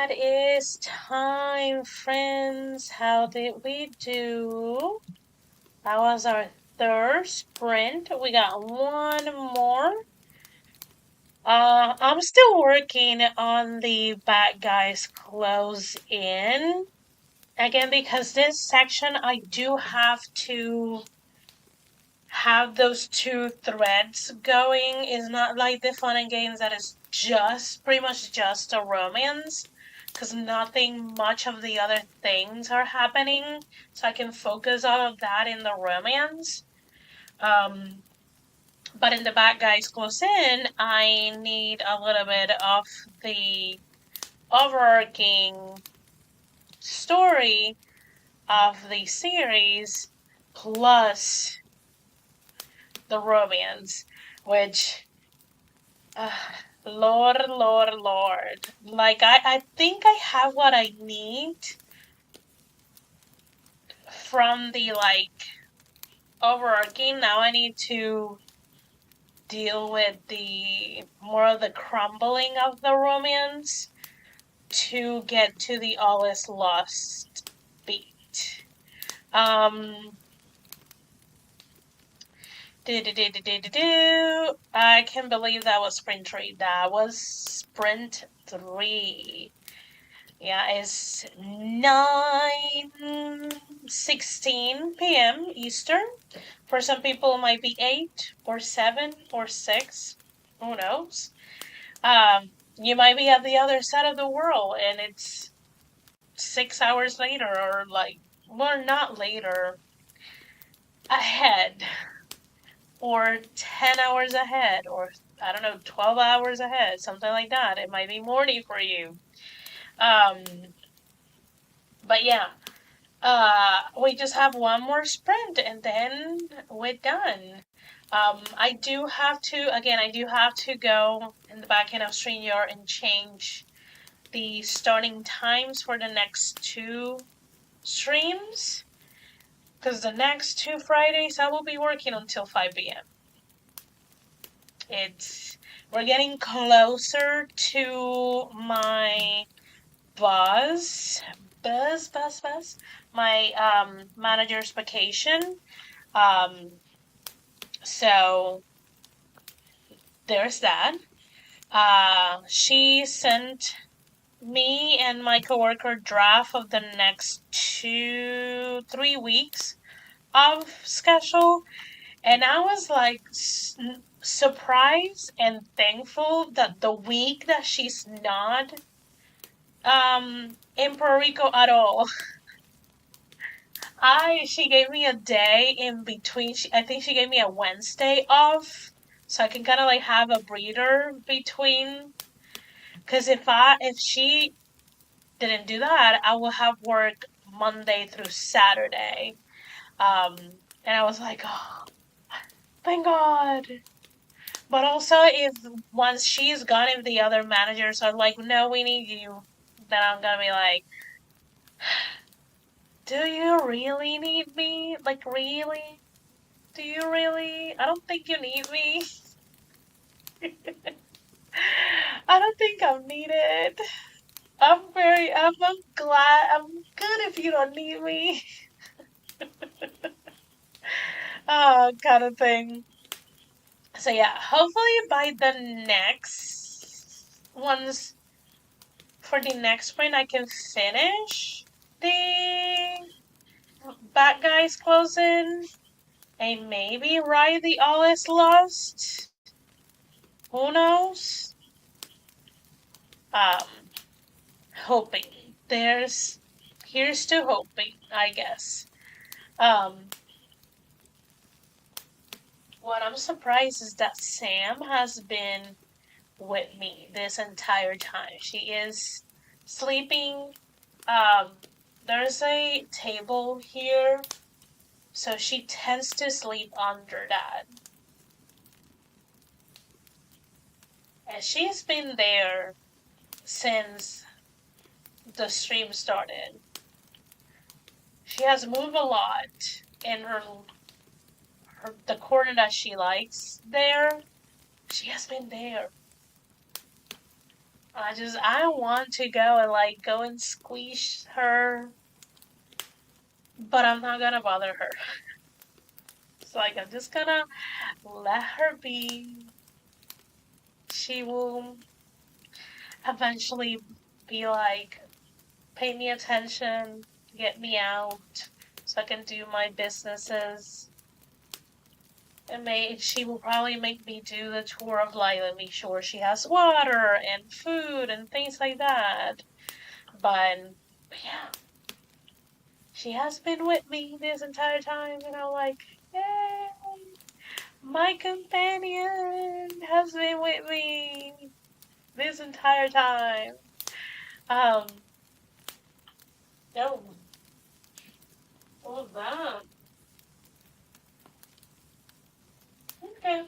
that is time, friends. How did we do? That was our third sprint. We got one more. I'm still working on the bad guys close in. Again, because this section I do have to have those two threads going. It's not like the fun and games that is just pretty much just a romance, because nothing much of the other things are happening, so I can focus all of that in the romance. But in the bad guys close in, I need a little bit of the overarching story of the series plus the romance, which Lord, Lord, Lord. Like, I think I have what I need from the, like, overarching. Now I need to deal with the more of the crumbling of the romance to get to the all is lost beat. I can believe that was sprint 3. That was sprint 3. Yeah, it's 9:16 p.m. Eastern. For some people, it might be 8 or 7 or 6. Who knows? You might be at the other side of the world and it's 6 hours later, or like, well, not later, ahead, or 10 hours ahead, or I don't know, 12 hours ahead, something like that. It might be morning for you. But yeah, we just have one more sprint and then we're done. I do have to go in the back end of StreamYard and change the starting times for the next two streams, because the next two Fridays I will be working until 5 p.m. We're getting closer to my boss, my manager's vacation. So there's that. She sent me and my coworker draft of the next 3 weeks of schedule, and I was like surprised and thankful that the week that she's not in Puerto Rico at all, she gave me a day in between. I think she gave me a Wednesday off, so I can kind of like have a breather between. Because if she didn't do that, I will have work Monday through Saturday. And I was like, oh, thank God. But also, if once she's gone, if the other managers are like, no, we need you, then I'm gonna be like, do you really need me? Like, really? Do you really? I don't think you need me. I don't think I'm needed. I'm glad, I'm good if you don't need me. Kind of thing. So yeah, hopefully by the next ones, for the next sprint, I can finish the bad guys closing and maybe ride the all is lost. Who knows? Um, hoping. Here's to hoping, I guess. What I'm surprised is that Sam has been with me this entire time. She is sleeping. There's a table here, so she tends to sleep under that. And she's been there since the stream started. She has moved a lot in the corner that she likes there. She has been there. I want to go and like go and squeeze her, but I'm not gonna bother her. It's like I'm just gonna let her be. She will eventually be like, pay me attention, get me out, so I can do my businesses. And she will probably make me do the tour of like, let me sure she has water and food and things like that. But yeah, she has been with me this entire time, and I'm like, yay, my companion has been with me this entire time. Um, no, what was that? Okay.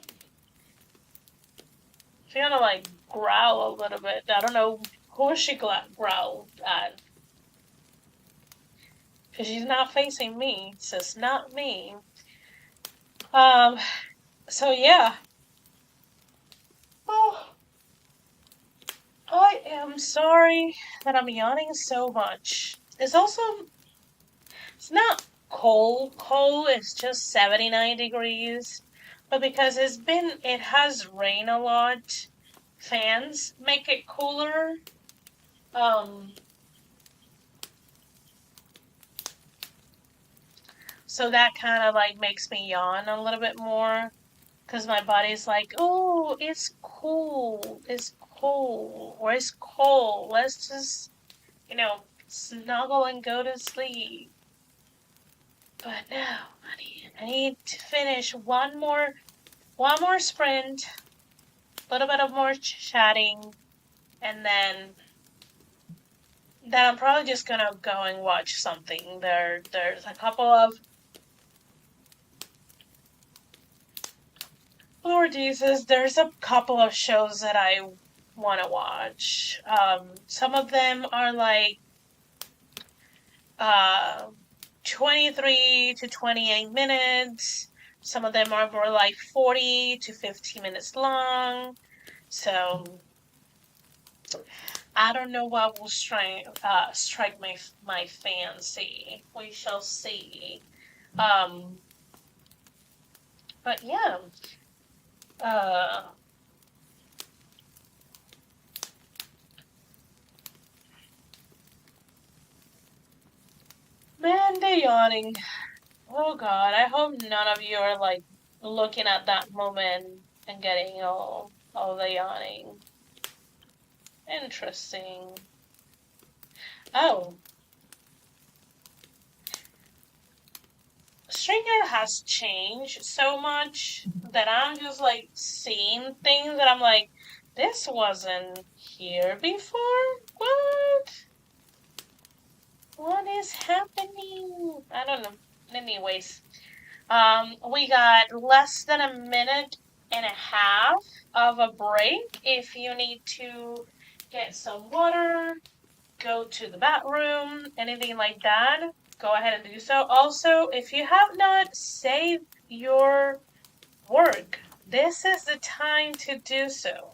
She kind of like growl a little bit. I don't know who she growled at, because she's not facing me. So it's not me. Um. So yeah. Oh, I am sorry that I'm yawning so much. It's not cold. Cold. It's just 79 degrees. But because it has rained a lot, fans make it cooler. Um. So that kind of like makes me yawn a little bit more. Because my body's like, oh, it's cool, it's cold, or it's cold. Let's just, snuggle and go to sleep. But no, I need to finish one more sprint, a little bit of more chatting, and then I'm probably just gonna go and watch something. There's a couple of Lord Jesus, there's a couple of shows that I want to watch. Some of them are like uh, 23 to 28 minutes. Some of them are more like 40 to 50 minutes long. So I don't know what will strike my fancy. We shall see. Um, but yeah, uh, man, they yawning. Oh God, I hope none of you are like looking at that moment and getting all the yawning. Interesting. Oh, Stringer has changed so much that I'm just like seeing things that I'm like, this wasn't here before? What? What is happening? I don't know. Anyways, we got less than a minute and a half of a break. If you need to get some water, go to the bathroom, anything like that, go ahead and do so. Also, if you have not saved your work, this is the time to do so.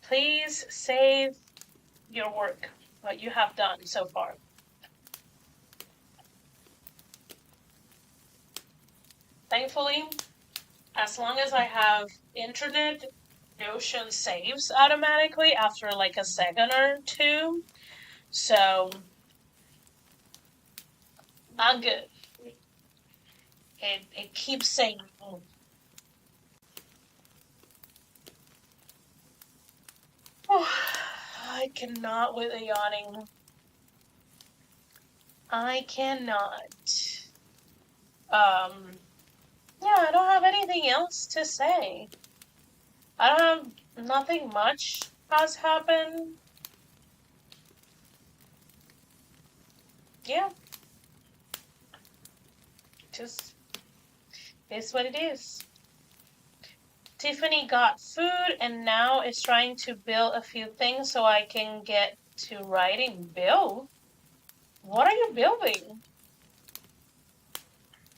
Please save your work, what you have done so far. Thankfully, as long as I have internet, Notion saves automatically after like a second or two. So I'm good. It keeps saying, oh, I cannot with a yawning. I cannot. Yeah, I don't have anything else to say. I don't have nothing much has happened. Yeah, just is what it is. Tiffany got food and now is trying to build a few things so I can get to writing. Build? What are you building?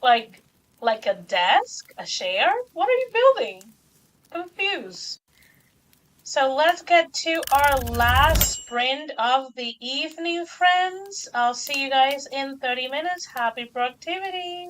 Like like a desk? A chair? What are you building? Confused. So let's get to our last sprint of the evening, friends. I'll see you guys in 30 minutes. Happy productivity!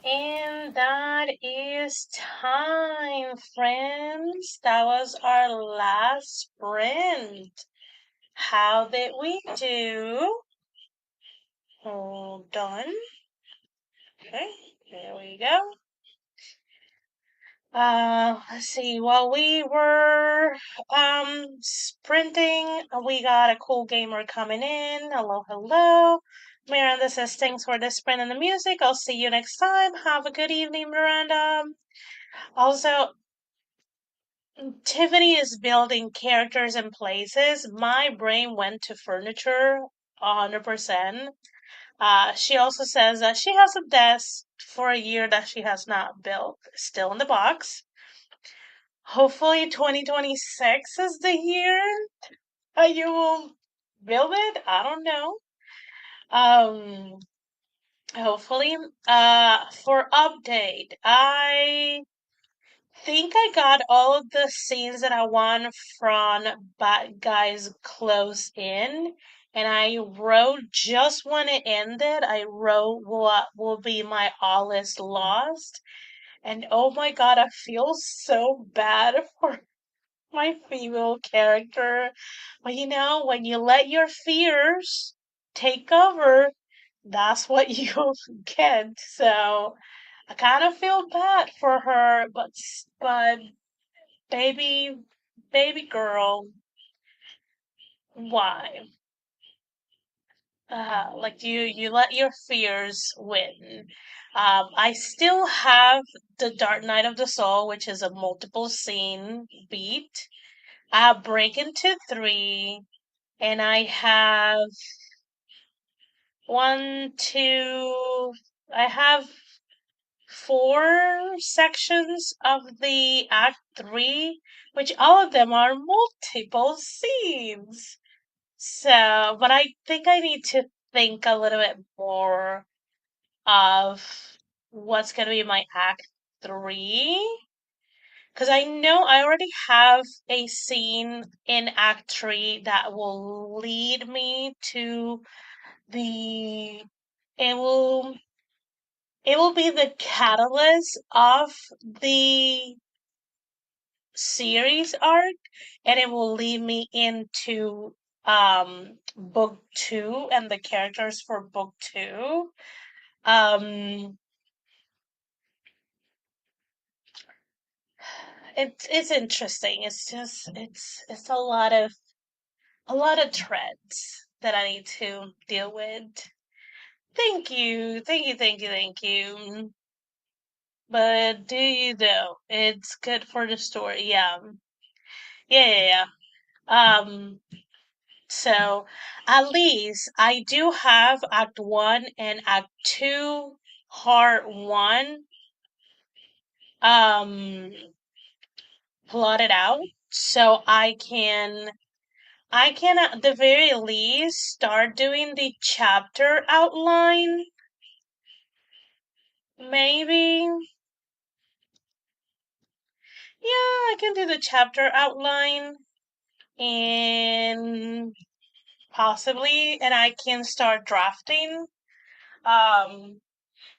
And that is time, friends. That was our last sprint. How did we do? Hold on. Okay, there we go. Let's see. While we were sprinting, we got a cool gamer coming in. Hello, hello. Miranda says thanks for the sprint and the music. I'll see you next time. Have a good evening, Miranda. Also, Tiffany is building characters and places. My brain went to furniture 100%. She also says that she has a desk for a year that she has not built, still in the box. Hopefully 2026 is the year you will build it. I don't know. Um, hopefully. For update, I think I got all of the scenes that I want from Bad Guys Close In, and I wrote just when it ended. I wrote what will be my all is lost, and oh my god, I feel so bad for my female character. But you know, when you let your fears take over, that's what you get. So I kind of feel bad for her, but baby, baby girl, why? Like you let your fears win. I still have the Dark Night of the Soul, which is a multiple scene beat. I have Break Into Three, and I have one, two, I have four sections of the Act Three, which all of them are multiple scenes. So, but I think I need to think a little bit more of what's going to be my Act Three. Because I know I already have a scene in Act 3 that will lead me to the it will it will be the catalyst of the series arc, and it will lead me into book 2 and the characters for book 2. um it's interesting. It's just it's a lot of threads that I need to deal with. Thank you, thank you, thank you, thank you. But do you though? It's good for the story. Yeah. Yeah, yeah, yeah. So at least I do have Act 1 and Act 2, Part 1, um, plotted out. So I can at the very least start doing the chapter outline. Maybe. Yeah, I can do the chapter outline and possibly, and I can start drafting. Um,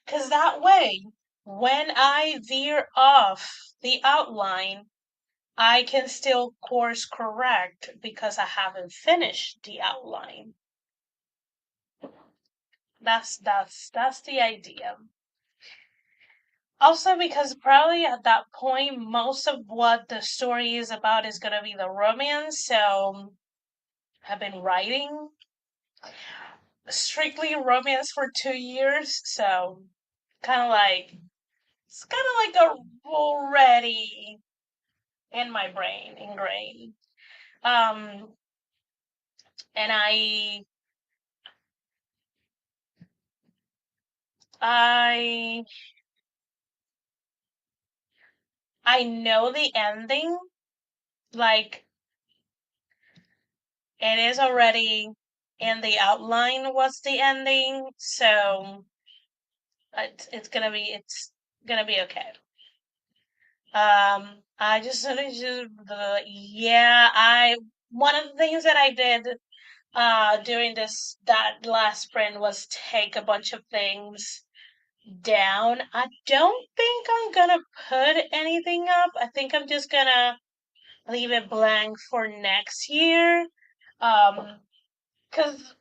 because that way, when I veer off the outline, I can still course correct because I haven't finished the outline. That's the idea. Also, because probably at that point, most of what the story is about is gonna be the romance. So I've been writing strictly romance for 2 years. So kind of like it's kind of like already in my brain ingrained. Um, and I I know the ending. Like it is already in the outline. What's the ending? So it's gonna be okay. I just the yeah. I One of the things that I did during this that last sprint was take a bunch of things down. I don't think I'm gonna put anything up. I think I'm just gonna leave it blank for next year. Um, cause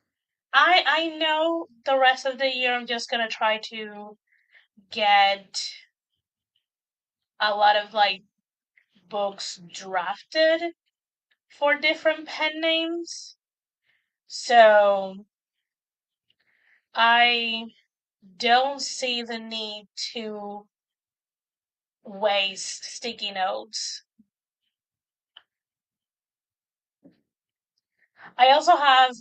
I know the rest of the year I'm just gonna try to get a lot of like books drafted for different pen names. So I don't see the need to waste sticky notes. I also have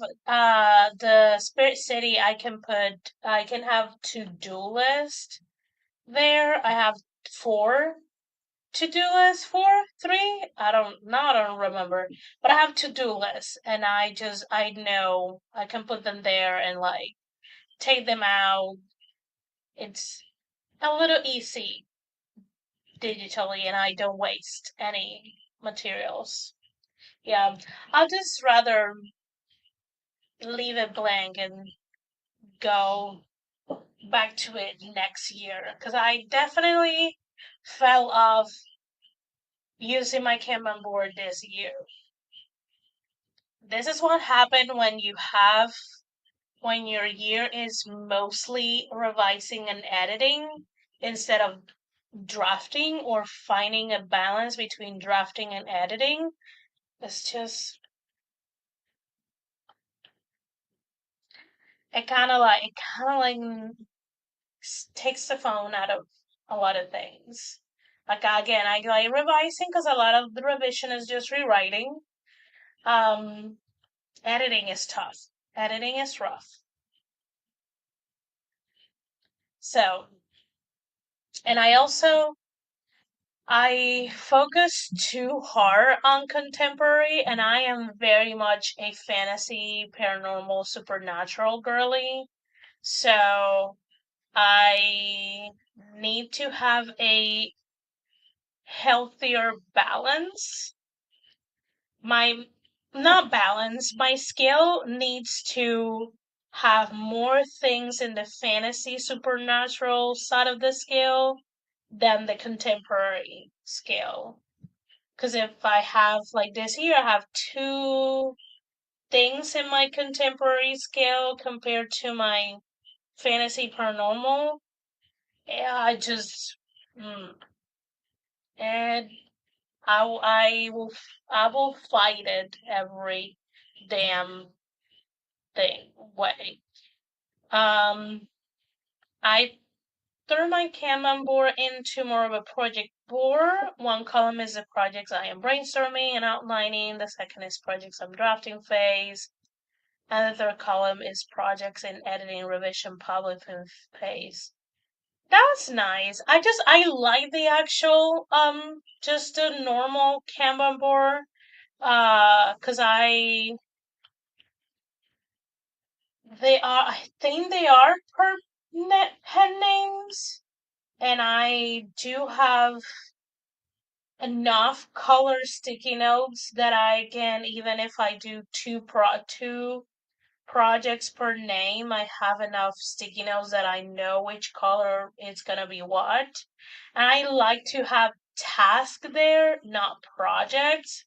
the Spirit City I can have to-do list there. I have four to-do lists, four, three. I don't remember. But I have to-do lists and I know I can put them there and like take them out. It's a little easy digitally and I don't waste any materials. Yeah, I'll just rather leave it blank and go back to it next year because I definitely fell off using my Kanban board this year. This is what happened when your year is mostly revising and editing instead of drafting or finding a balance between drafting and editing. It's just it kind of like takes the phone out of a lot of things. Like again, I like revising because a lot of the revision is just rewriting. Um, Editing is tough. Editing is rough. So, and I focus too hard on contemporary, and I am very much a fantasy, paranormal, supernatural girly. So I need to have a healthier balance. My not balance, my scale needs to have more things in the fantasy supernatural side of the scale than the contemporary scale. Because if I have, like this year, I have two things in my contemporary scale compared to my fantasy paranormal. Yeah, mm, and I will, I will fight it every damn way. Um, I threw my Kanban board into more of a project board. One column is the projects I am brainstorming and outlining. The second is projects I'm drafting phase. And the third column is projects in editing, revision, publishing phase. That's nice. I like the actual just a normal Kanban board. Cause I think they are per net pen names. And I do have enough color sticky notes that I can, even if I do two projects per name, I have enough sticky notes that I know which color is gonna be what. And I like to have task there, not projects,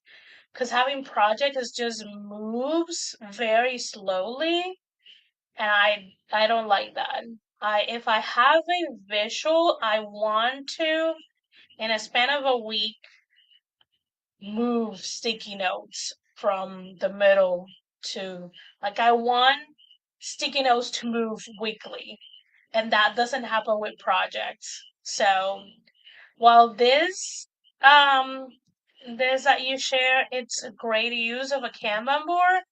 because having project is just moves very slowly, and I don't like that. I if I have a visual, I want to in a span of a week move sticky notes from the middle to like I want sticky notes to move weekly, and that doesn't happen with projects. So while um this that you share, it's a great use of a Kanban board,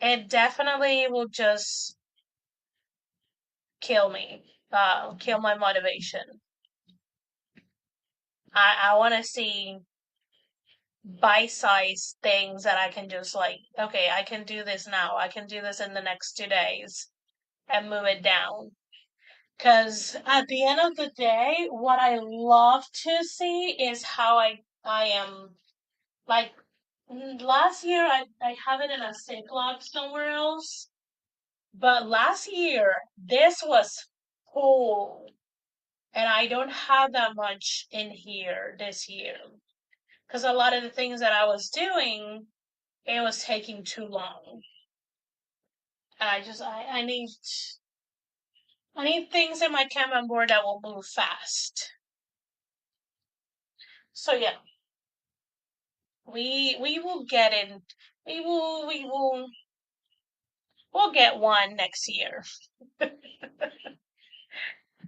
it definitely will just kill my motivation. I want to see bite-sized things that I can just like, okay, I can do this now. I can do this in the next 2 days and move it down. Because at the end of the day, what I love to see is how I am like last year I have it in a Ziploc somewhere else. But last year, this was pull, and I don't have that much in here this year because a lot of the things that I was doing, it was taking too long. And I need things in my Kanban board that will move fast. So yeah, we will get in. We'll get one next year.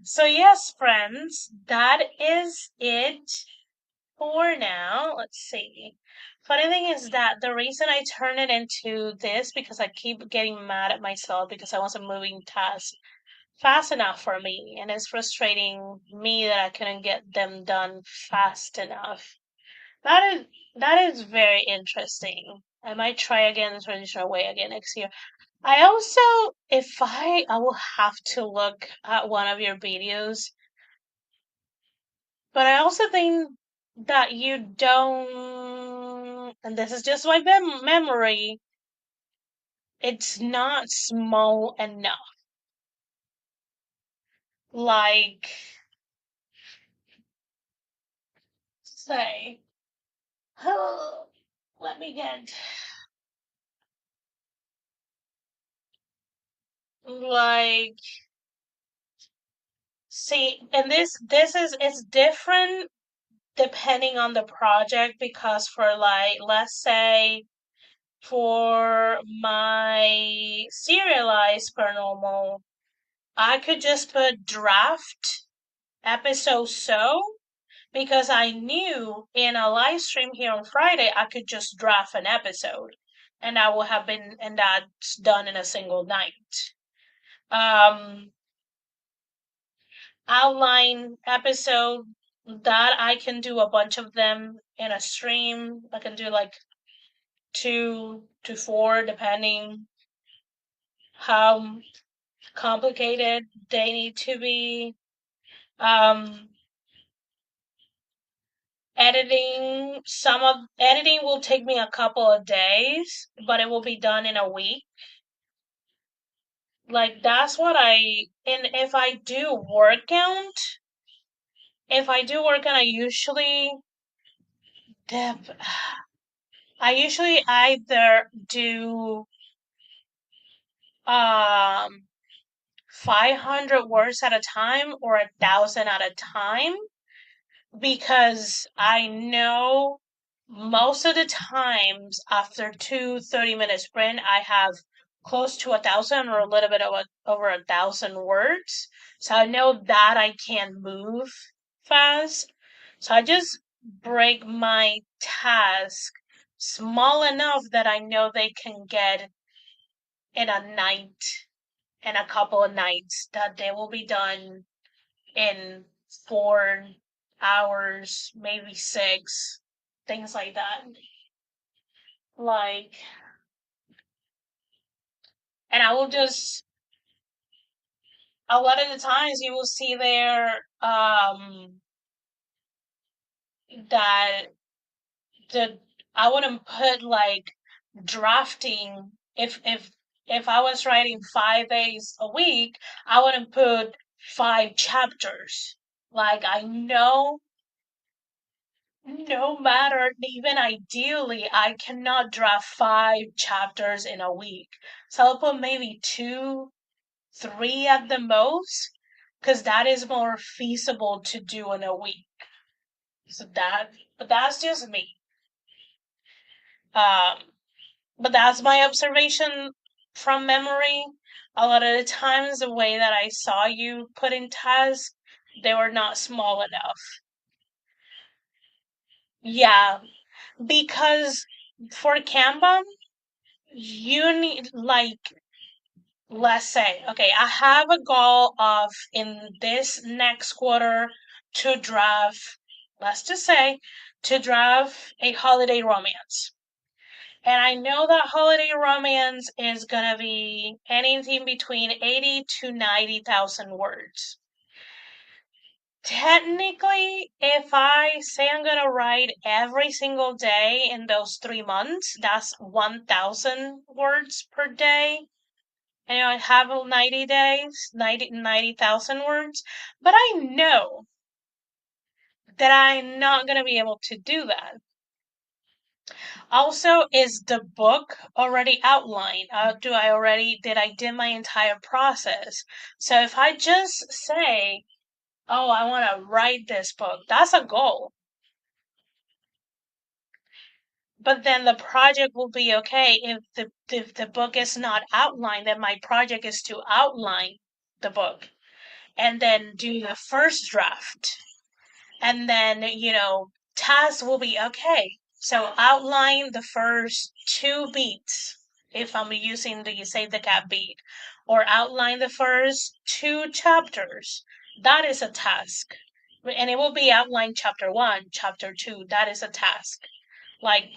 So yes, friends, that is it for now. Let's see. Funny thing is that the reason I turn it into this because I keep getting mad at myself because I wasn't moving tasks fast enough for me, and it's frustrating me that I couldn't get them done fast enough. That is very interesting. I might try again the traditional way again next year. I also, if I will have to look at one of your videos, but I also think that you don't, and this is just my memory, it's not small enough. Like, say, let me get, like, see, and it's different depending on the project because for like, let's say, for my serialized paranormal, I could just put draft episode so because I knew in a live stream here on Friday I could just draft an episode and that will have been and that's done in a single night. Um Outline episode that I can do a bunch of them in a stream. I can do like 2 to 4 depending how complicated they need to be. Um editing will take me a couple of days, but it will be done in a week. Like that's what and if I do work count, dep- I usually either do 500 words at a time or 1,000 at a time because I know most of the times after 2 30-minute sprint, I have close to 1,000 or a little bit over 1,000 words. So I know that I can move fast. So I just break my task small enough that I know they can get in a night, in a couple of nights, that they will be done in 4 hours, maybe 6, things like that. Like, and I will just, a lot of the times you will see there, that the, I wouldn't put like drafting, if I was writing 5 days a week, I wouldn't put 5 chapters. Like, I know no matter, even ideally, I cannot draft 5 chapters in a week. So I'll put maybe 2, 3 at the most, because that is more feasible to do in a week. But that's just me. Um, but that's my observation from memory. A lot of the times, the way that I saw you put in tasks, they were not small enough. Yeah, because for Kanban, you need, like, let's say, okay, I have a goal of in this next quarter to draft, let's just say, to draft a holiday romance. And I know that holiday romance is gonna be anything between 80 to 90,000 words. Technically, if I say I'm gonna write every single day in those 3 months, that's 1,000 words per day. And I have 90 days, 90,000 words, but I know that I'm not going to be able to do that. Also, is the book already outlined? Did I do my entire process? So if I just say, oh, I want to write this book, that's a goal. But then the project will be okay if the book is not outlined, then my project is to outline the book and then do the first draft. And then, tasks will be okay. So outline the first two beats if I'm using the Save the Cat beat, or outline the first two chapters. That is a task. And it will be outline chapter one, chapter two. That is a task. Like,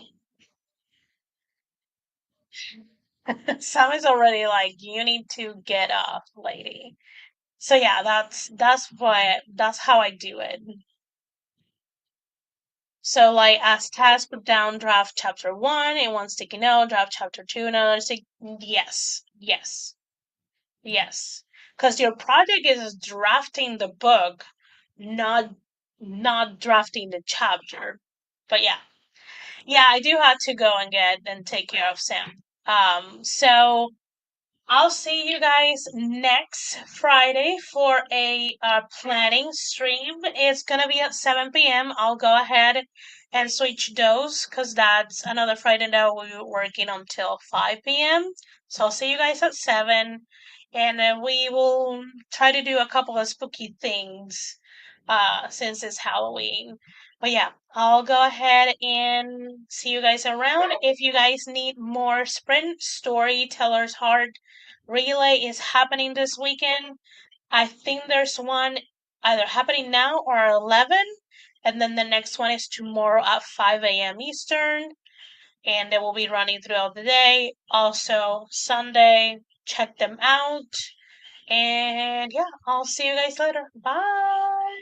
Sam is already like, you need to get up, lady. So yeah, that's how I do it. So like as task put down draft chapter one and one sticky note, draft chapter two, another stick. Yes, yes, yes. Because your project is drafting the book, not not drafting the chapter. But yeah, yeah, I do have to go and get and take care of Sam. So I'll see you guys next Friday for a planning stream. It's gonna be at 7 p.m. I'll go ahead and switch those because that's another Friday that we're working until 5 p.m. So I'll see you guys at 7, and then we will try to do a couple of spooky things since it's Halloween. But yeah, I'll go ahead and see you guys around. If you guys need more Sprint Storyteller's Heart relay is happening this weekend. I think there's one either happening now or 11, and then the next one is tomorrow at 5 a.m. Eastern, and they will be running throughout the day. Also, Sunday, check them out. And yeah, I'll see you guys later. Bye.